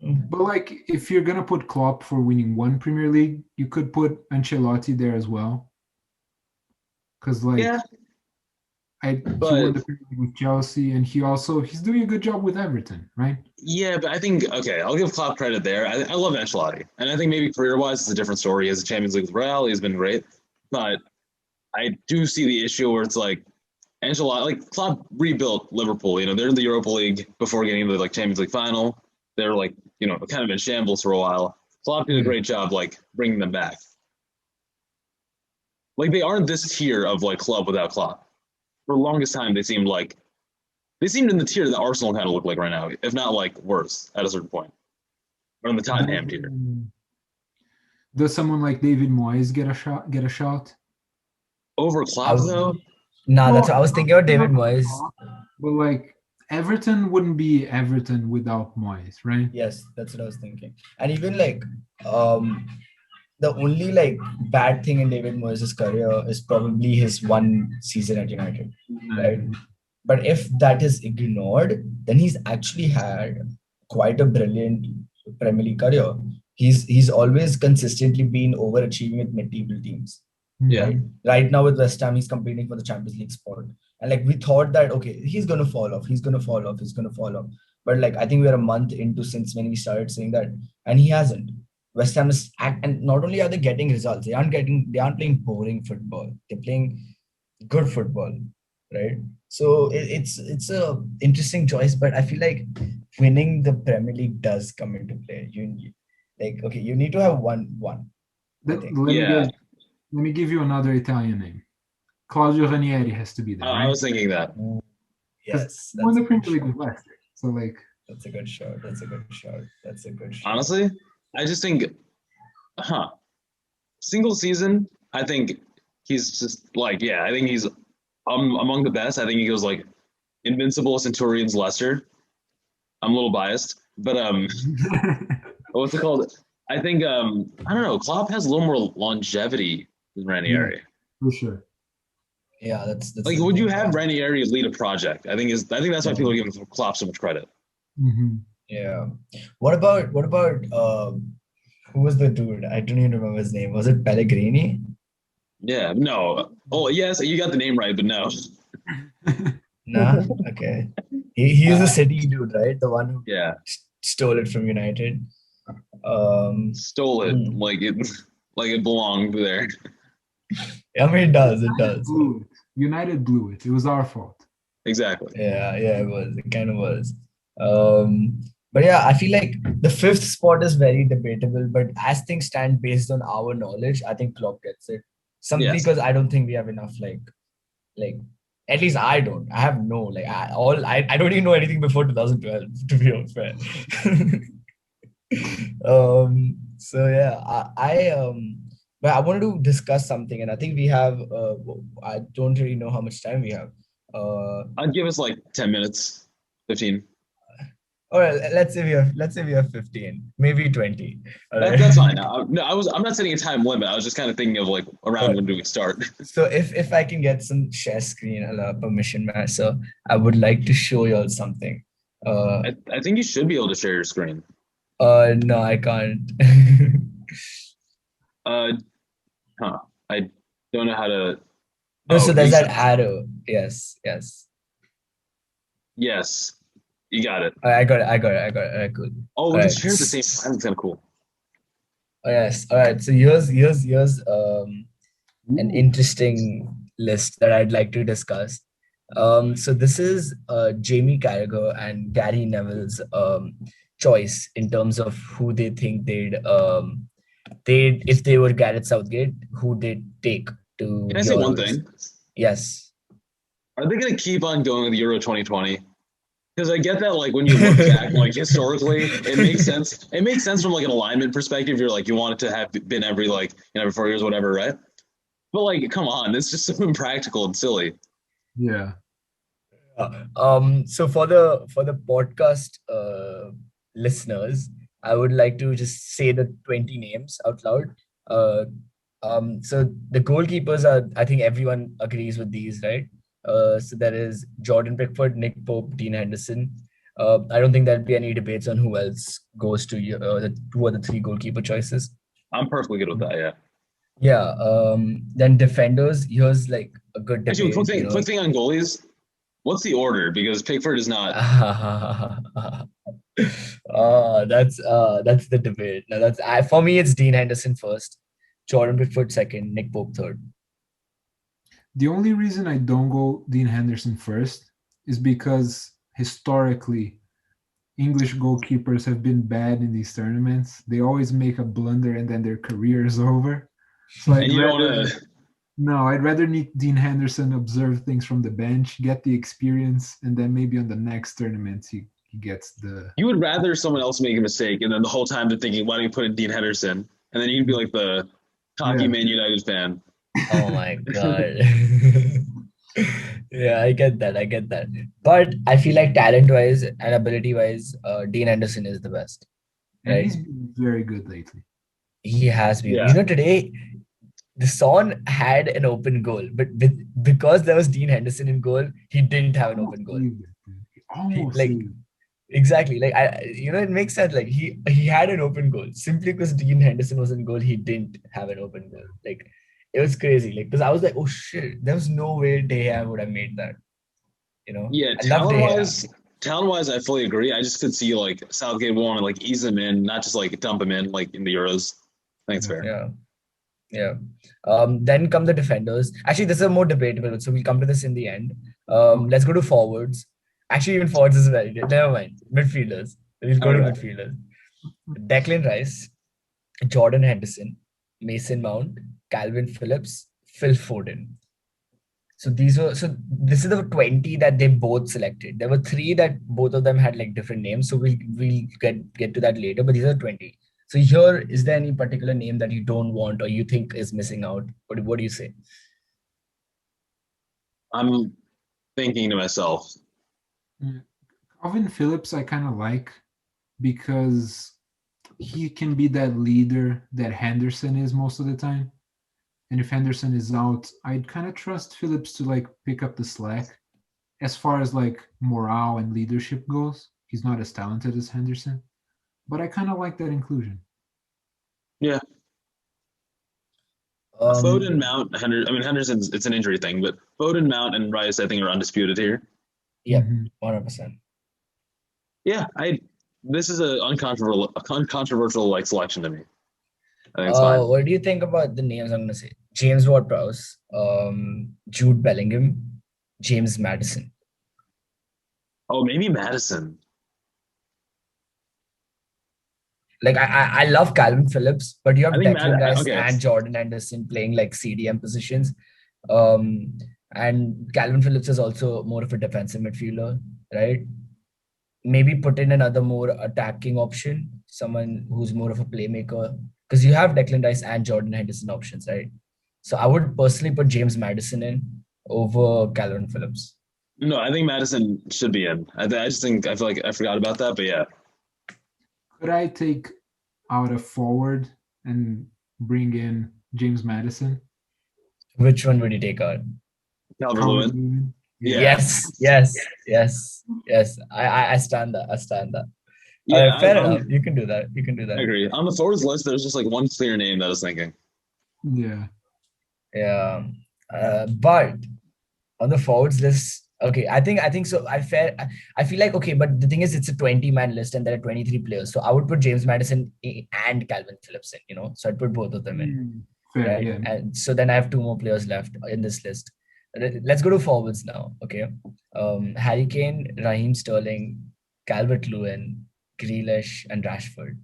But like, if you're gonna put Klopp for winning one Premier League, you could put Ancelotti there as well, because like Yeah, he won but the Premier League with Chelsea, and he's doing a good job with Everton, right? but I think okay, I'll give Klopp credit there. I love Ancelotti, and I think maybe career-wise it's a different story. He has a Champions League with Real, he's been great, but I do see the issue where it's like Ancelotti, like Klopp rebuilt Liverpool. They're in the Europa League before getting to the like Champions League final. They're like kind of in shambles for a while. Klopp did a great job like bringing them back. Like they aren't this tier of like club without Klopp. For the longest time, they seemed in the tier that Arsenal kind of look like right now, if not like worse at a certain point, or in the Tottenham tier. Does someone like David Moyes get a shot? Get a shot? Over I Klopp w- though, nah, that's Well, what I was thinking about David not Moyes. Klopp, but like Everton wouldn't be Everton without Moyes, right? Yes, that's what I was thinking. And even like the only like bad thing in David Moyes' career is probably his one season at United, right? United. But if that is ignored, then he's actually had quite a brilliant Premier League career. He's always consistently been overachieving with mid-table teams. yeah, Right? Right now with West Ham, he's competing for the Champions League spot. And like we thought that okay, he's gonna fall off, he's gonna fall off, he's gonna fall off. But like I think we're a month into since when we started saying that, and he hasn't. West Ham is and not only are they getting results, they aren't playing boring football. They're playing good football, right? So it's a interesting choice, but I feel like winning the Premier League does come into play. Like okay, you need to have one. I Let, think. let me yeah. give let me give you another Italian name. Claudio Ranieri has to be there, I right? was thinking that. Because Yes, he won that's the a good Premier League shot. with Leicester. So like, That's a good shot. That's a good shot. That's a good shot. Honestly, I just think, single season. I think he's just like, yeah. I think he's among the best. I think he goes like Invincible, Centurions, Leicester. I'm a little biased, but what's it called? I think I don't know. Klopp has a little more longevity than yeah, Ranieri. for sure. Yeah, that's Like, the would you thing. have Ranieri lead a project? I think that's why people are giving Klopp so much credit. Mm-hmm. Yeah. What about who was the dude? I don't even remember his name. Was it Pellegrini? Yeah, no. Oh, yes, you got the name right, but no. Nah. Okay. He's a Uh, City dude, right? The one who yeah, stole it from United. stole it Hmm. like it belonged there. I mean, it does. It United does. blew it. United blew it. It was our fault. Exactly. Yeah, it was. It kind of was. But yeah, I feel like the fifth spot is very debatable. But as things stand, based on our knowledge, I think Klopp gets it. Simply Yes. because I don't think we have enough like at least I don't. I have no like I don't even know anything before 2012 to be fair. So yeah, but I wanted to discuss something, and I think we have I don't really know how much time we have. I'd give us like 10 minutes, 15. All right, let's say we have 15, maybe 20. All right. That's fine. No, I'm not setting a time limit. I was just kind of thinking of like All around right. when do we start? So if I can get some share screen permission, man, so I would like to show you all something. I think you should be able to share your screen. No, I can't. Uh, I don't know how to. No, Oh, so there's you that should. arrow. Yes. Yes, you got it. I got it. All right, cool. Oh, we All can right. share at the same time. It's kind of cool. Oh, yes. All right. So here's an Ooh. interesting list that I'd like to discuss. So this is Jamie Carragher and Gary Neville's choice in terms of who they think they'd if they were Gareth Southgate, who they'd take to Can I say one Euros. thing? Yes. Are they going to keep on going with Euro 2020? Because I get that, like, when you look back, like, historically, it makes sense. It makes sense from, like, an alignment perspective. You're like, you want it to have been every, like, 4 years, whatever, right? But, like, come on, it's just so impractical and silly. Yeah. So for the podcast listeners, I would like to just say the 20 names out loud. Uh, so the goalkeepers are, I think everyone agrees with these, right? So there is Jordan Pickford, Nick Pope, Dean Henderson. I don't think there'll be any debates on who else goes to who are the three goalkeeper choices. I'm perfectly good with that, yeah. Yeah. Then defenders. Here's like a good Actually, debate. quick thing on goalies. What's the order? Because Pickford is not. That's the debate. Now for me it's Dean Henderson first, Jordan Pickford second, Nick Pope third. The only reason I don't go Dean Henderson first is because historically English goalkeepers have been bad in these tournaments. They always make a blunder and then their career is over. So And you don't want to. I'd rather Dean Henderson observe things from the bench, get the experience, and then maybe on the next tournament he gets the. You would rather someone else make a mistake, and then the whole time they're thinking, why don't you put in Dean Henderson? And then you'd be like the cocky Yeah. Man United fan. Oh my god. Yeah, I get that. But I feel like talent-wise and ability-wise, Dean Henderson is the best. And Right? he's been very good lately. He has been. Yeah. Today the Son had an open goal, but because there was Dean Henderson in goal, he didn't have an open goal. Exactly, like it makes sense. Like he had an open goal simply because Dean Henderson was in goal. He didn't have an open goal. Like it was crazy. Like because I was like, oh shit, there was no way De Gea would have made that. Yeah, I love De Gea. talent-wise, I fully agree. I just could see like Southgate would want to like ease him in, not just like dump him in like in the Euros. I think it's fair. Yeah. Then come the defenders. Actually, this is a more debatable, so we'll come to this in the end. Let's go to forwards. Actually, even forwards is very good. Never mind. Midfielders. We'll go to midfielders. Declan Rice, Jordan Henderson, Mason Mount, Calvin Phillips, Phil Foden. So this is the 20 that they both selected. There were 3 that both of them had like different names. So we'll get to that later, but these are 20. So here, is there any particular name that you don't want or you think is missing out? What do you say? I'm thinking to myself. Calvin Phillips I kind of like because he can be that leader that Henderson is most of the time. And if Henderson is out, I'd kind of trust Phillips to like pick up the slack. As far as like morale and leadership goes, he's not as talented as Henderson, but I kind of like that inclusion. Yeah. Foden, Mount, Henderson's it's an injury thing, but Foden, Mount, and Rice I think are undisputed here. Yeah, 100%. Yeah, this is an uncontroversial like selection to me. I think it's fine. fine. What do you think about the names I'm gonna say? James Ward-Prowse, Jude Bellingham, James Maddison. Oh, maybe Maddison. Like I love Calvin Phillips, but you have Declan Rice okay. and Jordan Henderson playing like CDM positions. And Calvin Phillips is also more of a defensive midfielder, right? Maybe put in another more attacking option, someone who's more of a playmaker, because you have Declan Rice and Jordan Henderson options, right? So I would personally put James Maddison in over Calvin Phillips. No, I think Maddison should be in. I feel like I forgot about that, but yeah. Could I take out a forward and bring in James Maddison? Which one would you take out? Calvert-Lewin. Yeah. Yes. I stand that. Yeah, fair enough. You can do that. I agree. On the forwards list, there's just like one clear name that I was thinking. Yeah. But on the forwards list, Okay, I think so. I feel like okay, but the thing is, it's a 20-man list and there are 23 players. So I would put James Madison and Calvin Phillips in. So I'd put both of them in, Fair, right? yeah. And so then I have two more players left in this list. Let's go to forwards now. Okay, Harry Kane, Raheem Sterling, Calvert-Lewin, Grealish, and Rashford.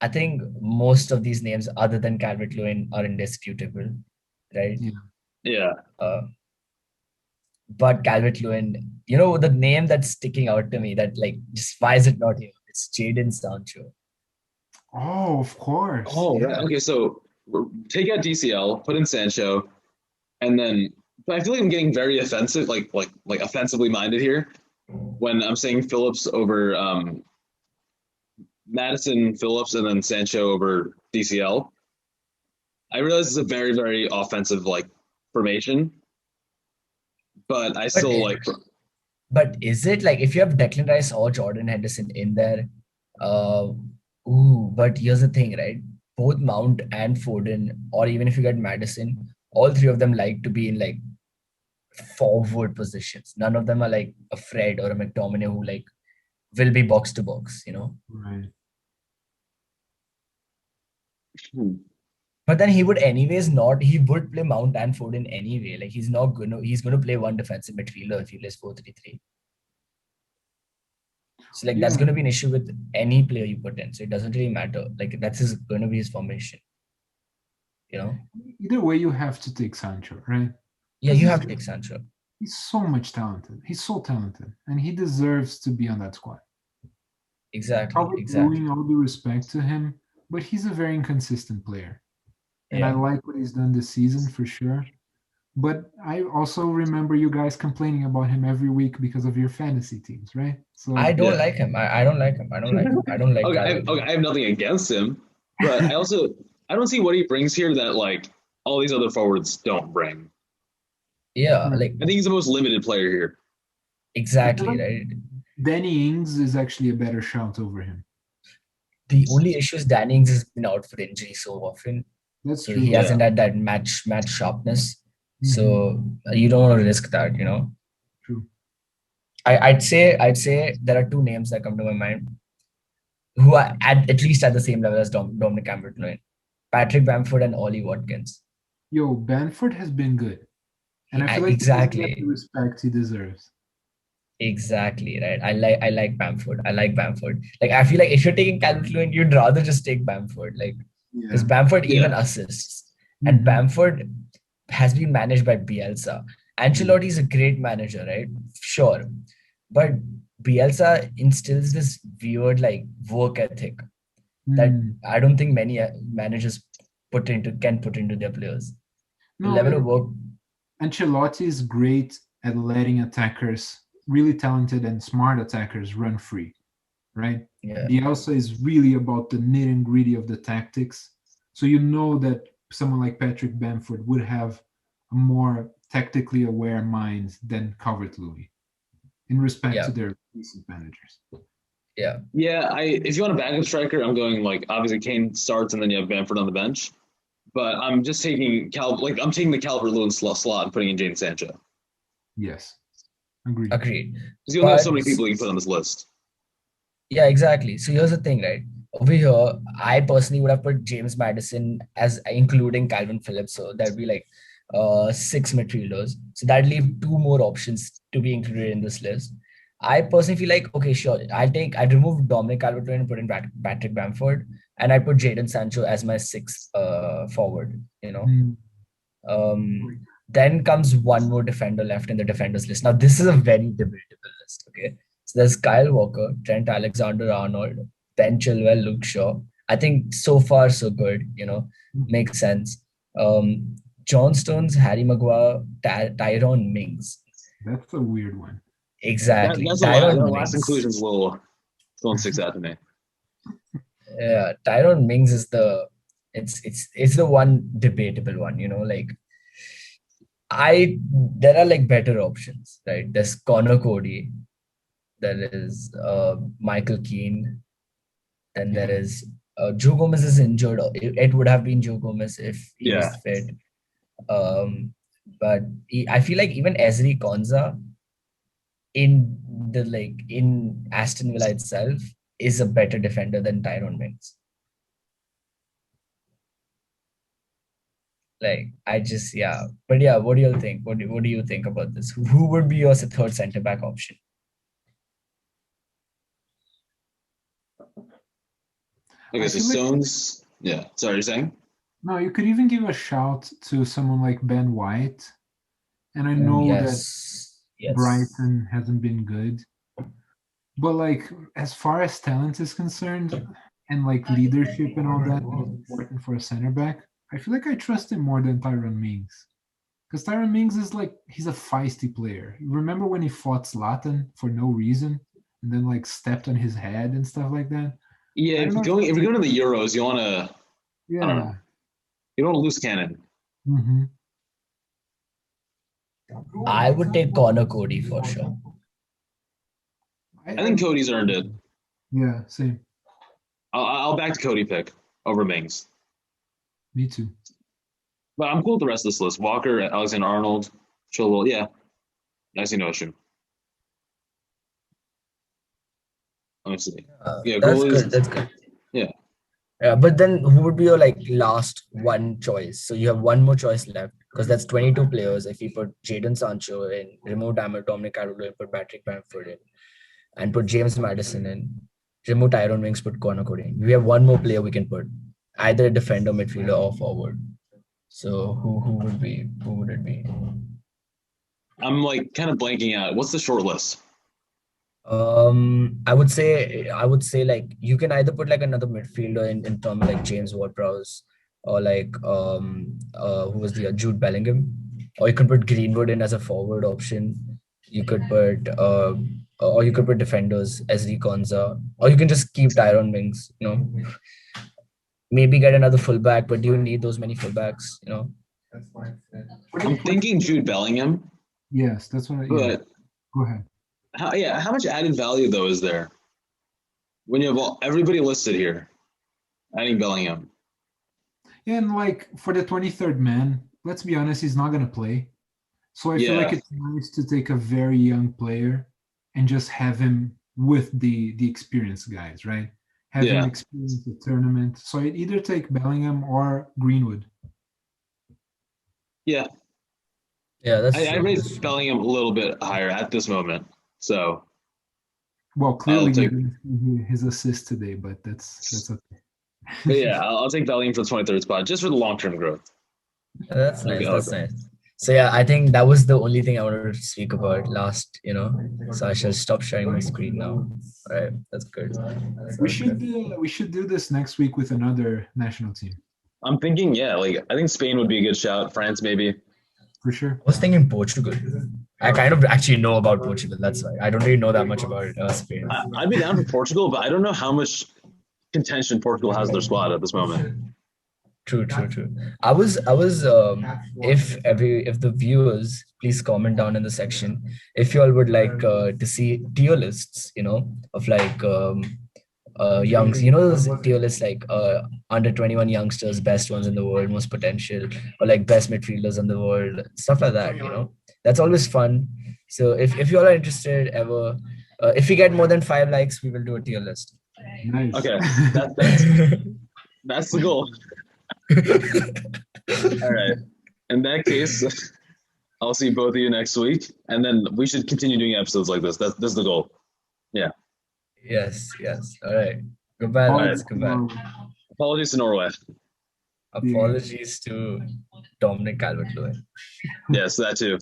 I think most of these names, other than Calvert-Lewin, are indisputable, right? Yeah. Yeah. Uh, but Calvert-Lewin, the name that's sticking out to me that like, just why is it not here? It's Jadon Sancho. Oh, of course. Oh, yeah. right. Okay, so take out DCL, put in Sancho, and then but I feel like I'm getting very offensive, like offensively minded here when I'm saying Phillips over Madison, Phillips, and then Sancho over DCL. I realize it's a very, very offensive like formation, but I But still like. but is it like if you have Declan Rice or Jordan Henderson in there? Uh, but here's the thing, right? Both Mount and Foden, or even if you get Madison, all three of them like to be in like forward positions. None of them are like a Fred or a McTominay who like will be box to box. Right. But then he would anyways not. He would play Mount and Foden anyway. Like he's gonna play one defensive midfielder if he plays 4-3-3. So like that's Yeah. gonna be an issue with any player you put in. So it doesn't really matter. Like gonna be his formation. Either way, you have to take Sancho, right? Yeah, 'Cause you he's have to take Sancho. He's so much talented. He's so talented, and he deserves to be on that squad. Exactly. Calvert-Lewin, all due respect to him, but he's a very inconsistent player, and I Yeah. like what he's done this season for sure. But I also remember you guys complaining about him every week because of your fantasy teams, right? So I don't Yeah. like him. I don't like him. I don't like him. I don't like Okay, I have nothing against him, but I don't see what he brings here that like all these other forwards don't bring. Yeah, Right. like I think he's the most limited player here. exactly, right? Danny Ings is actually a better shout over him. The only issue is Danny Ings has been out for injury so often. That's So true. he Yeah. hasn't had that match sharpness. Mhm. So you don't want to risk that. True. I'd say there are two names that come to my mind who are at least at the same level as Dominic Calvert-Lewin. Patrick Bamford and Ollie Watkins. Yo, Bamford has been good, and I feel like he doesn't get the Exactly. respect he deserves. Exactly, right. I like Bamford. I like Bamford. Like I feel like if you're taking Calvert-Lewin, you'd rather just take Bamford. Like because Yeah. Bamford Yeah. even assists. And Mhm. Bamford has been managed by Bielsa. Ancelotti is a great manager, right? Sure. But Bielsa instills this weird like work ethic that Mm. I don't think many managers can put into their players. The No, level of work. Ancelotti is great at letting attackers, really talented and smart attackers, run free, right? Yeah. Bielsa is really about the nitty and gritty of the tactics. So you know that someone like Patrick Bamford would have a more tactically aware mind than Calvert-Lewin in respect Yeah. to their recent managers. Yeah. Yeah, if you want a backup striker, I'm going like obviously Kane starts and then you have Bamford on the bench. But I'm just taking I'm taking the Calvert-Lewin slot and putting in Jadon Sancho. Yes, agreed. Agreed. Because you only have so But many people you can put on this list. yeah, exactly. So here's the thing, right? Over here, I personally would have put James Madison as including Calvin Phillips. So that'd be like 6 midfielders. So that'd leave 2 more options to be included in this list. I personally feel like, okay, sure, I'd remove Dominic Calvert-Lewin and put in Patrick Bamford, and I put Jadon Sancho as my 6th forward. Mm. Then comes one more defender left in the defenders list. Now, this is a very debatable list, okay? So there's Kyle Walker, Trent Alexander-Arnold, Ben Chilwell, Luke Shaw. I think so far so good, makes sense. John Stones, Harry Maguire, Tyrone Mings. That's a weird one. Exactly. That Tyrone last Mings. inclusion's a little don't sticks out to me. Yeah, Tyrone Mings is it's the one debatable one, like there are like better options, right? There's Connor Cody, there is Michael Keane, then there is Joe Gomez is injured. It would have been Joe Gomez if he was fit. But I feel like even Ezri Konza in Aston Villa itself is a better defender than Tyrone Mings. But yeah, what do you think? What do you think about this? Who would be your third center back option? Okay, I so feel like Stones. Yeah, sorry, you're saying? no, you could even give a shout to someone like Ben White. And I Oh know that yes. Brighton hasn't been good, but like as far as talent is concerned, and like leadership and all that is important for a center back, I feel like I trust him more than Tyrone Mings. Because Tyrone Mings is like he's a feisty player. Remember when he fought Zlatan for no reason and then like stepped on his head and stuff like that? Yeah, I if don't you're know if going if that's you're like going to the Euros, you want to. I don't know. yeah. You don't want a loose cannon. Mm-hmm. I would take Connor Cody for sure. I think Cody's earned it. Yeah, same. I'll back the Cody pick over Mings. Me too. But I'm cool with the rest of this list. Walker, Alexander Arnold, Chilwell. Yeah, I see no issue. Let me see. Yeah, That's goalies. good. That's good. Yeah. But then who would be your like last one choice? So you have one more choice left because that's 22 players. If you put Jadon Sancho in, remove Dominic Calvert-Lewin, put Patrick Bamford in, and put James Madison in, remove Tyrone Mings, put Connor Cody in. We have one more player we can put, either a defender, midfielder, or forward. So who would it be? I'm like kind of blanking out. What's the short list? I would say like you can either put like another midfielder in terms like James Ward-Prowse or like who was the Jude Bellingham, or you can put Greenwood in as a forward option. You could put or you could put defenders Ezri Konza, or you can just keep Tyrone Mings. Maybe get another fullback, but do you need those many fullbacks? I'm thinking Jude Bellingham, Yes, that's what. Yeah, but go ahead. how much added value though is there when you have everybody listed here? Adding Bellingham. Yeah, and like for the 23rd man, let's be honest, he's not gonna play. So I feel like Yeah, it's nice to take a very young player and just have him with the experienced guys, right? Have him yeah. experience the tournament. So I'd either take Bellingham or Greenwood. Yeah, Yeah, that's I true. That's raised true. Bellingham a little bit higher at this moment, so Well, I'll clearly you take. didn't see his assist today, but that's But okay. yeah, I'll take Bellingham for the 23rd spot just for the long term growth. That's Okay, nice. I like That's that. nice. So yeah, I think that was the only thing I wanted to speak about last. So I shall stop sharing my screen now. All right, that's good. We should do this next week with another national team I'm thinking, yeah, like I think Spain would be a good shout. France maybe. for sure. I was thinking Portugal. I kind of actually know about Portugal. That's why I don't really know that much about Spain. I'd be down for Portugal, but I don't know how much contention Portugal has in their squad at this moment. True, true, true. I was if the viewers please comment down in the section if you all would like to see tier lists, of like youngs, those tier lists like under 21 youngsters, best ones in the world, most potential, or like best midfielders in the world, stuff like that. That's always fun. So if you all are interested ever, if we get more than 5 likes, we will do a tier list. Nice. Okay, that's the goal. All right. In that case, I'll see both of you next week, and then we should continue doing episodes like this. That's the goal. Yeah. Yes, yes. All right. Goodbye, All right. Apologies lads. to Goodbye. Norway. Apologies to Norway. Yeah. Apologies to Dominic Calvert-Lewin. Yes, that too.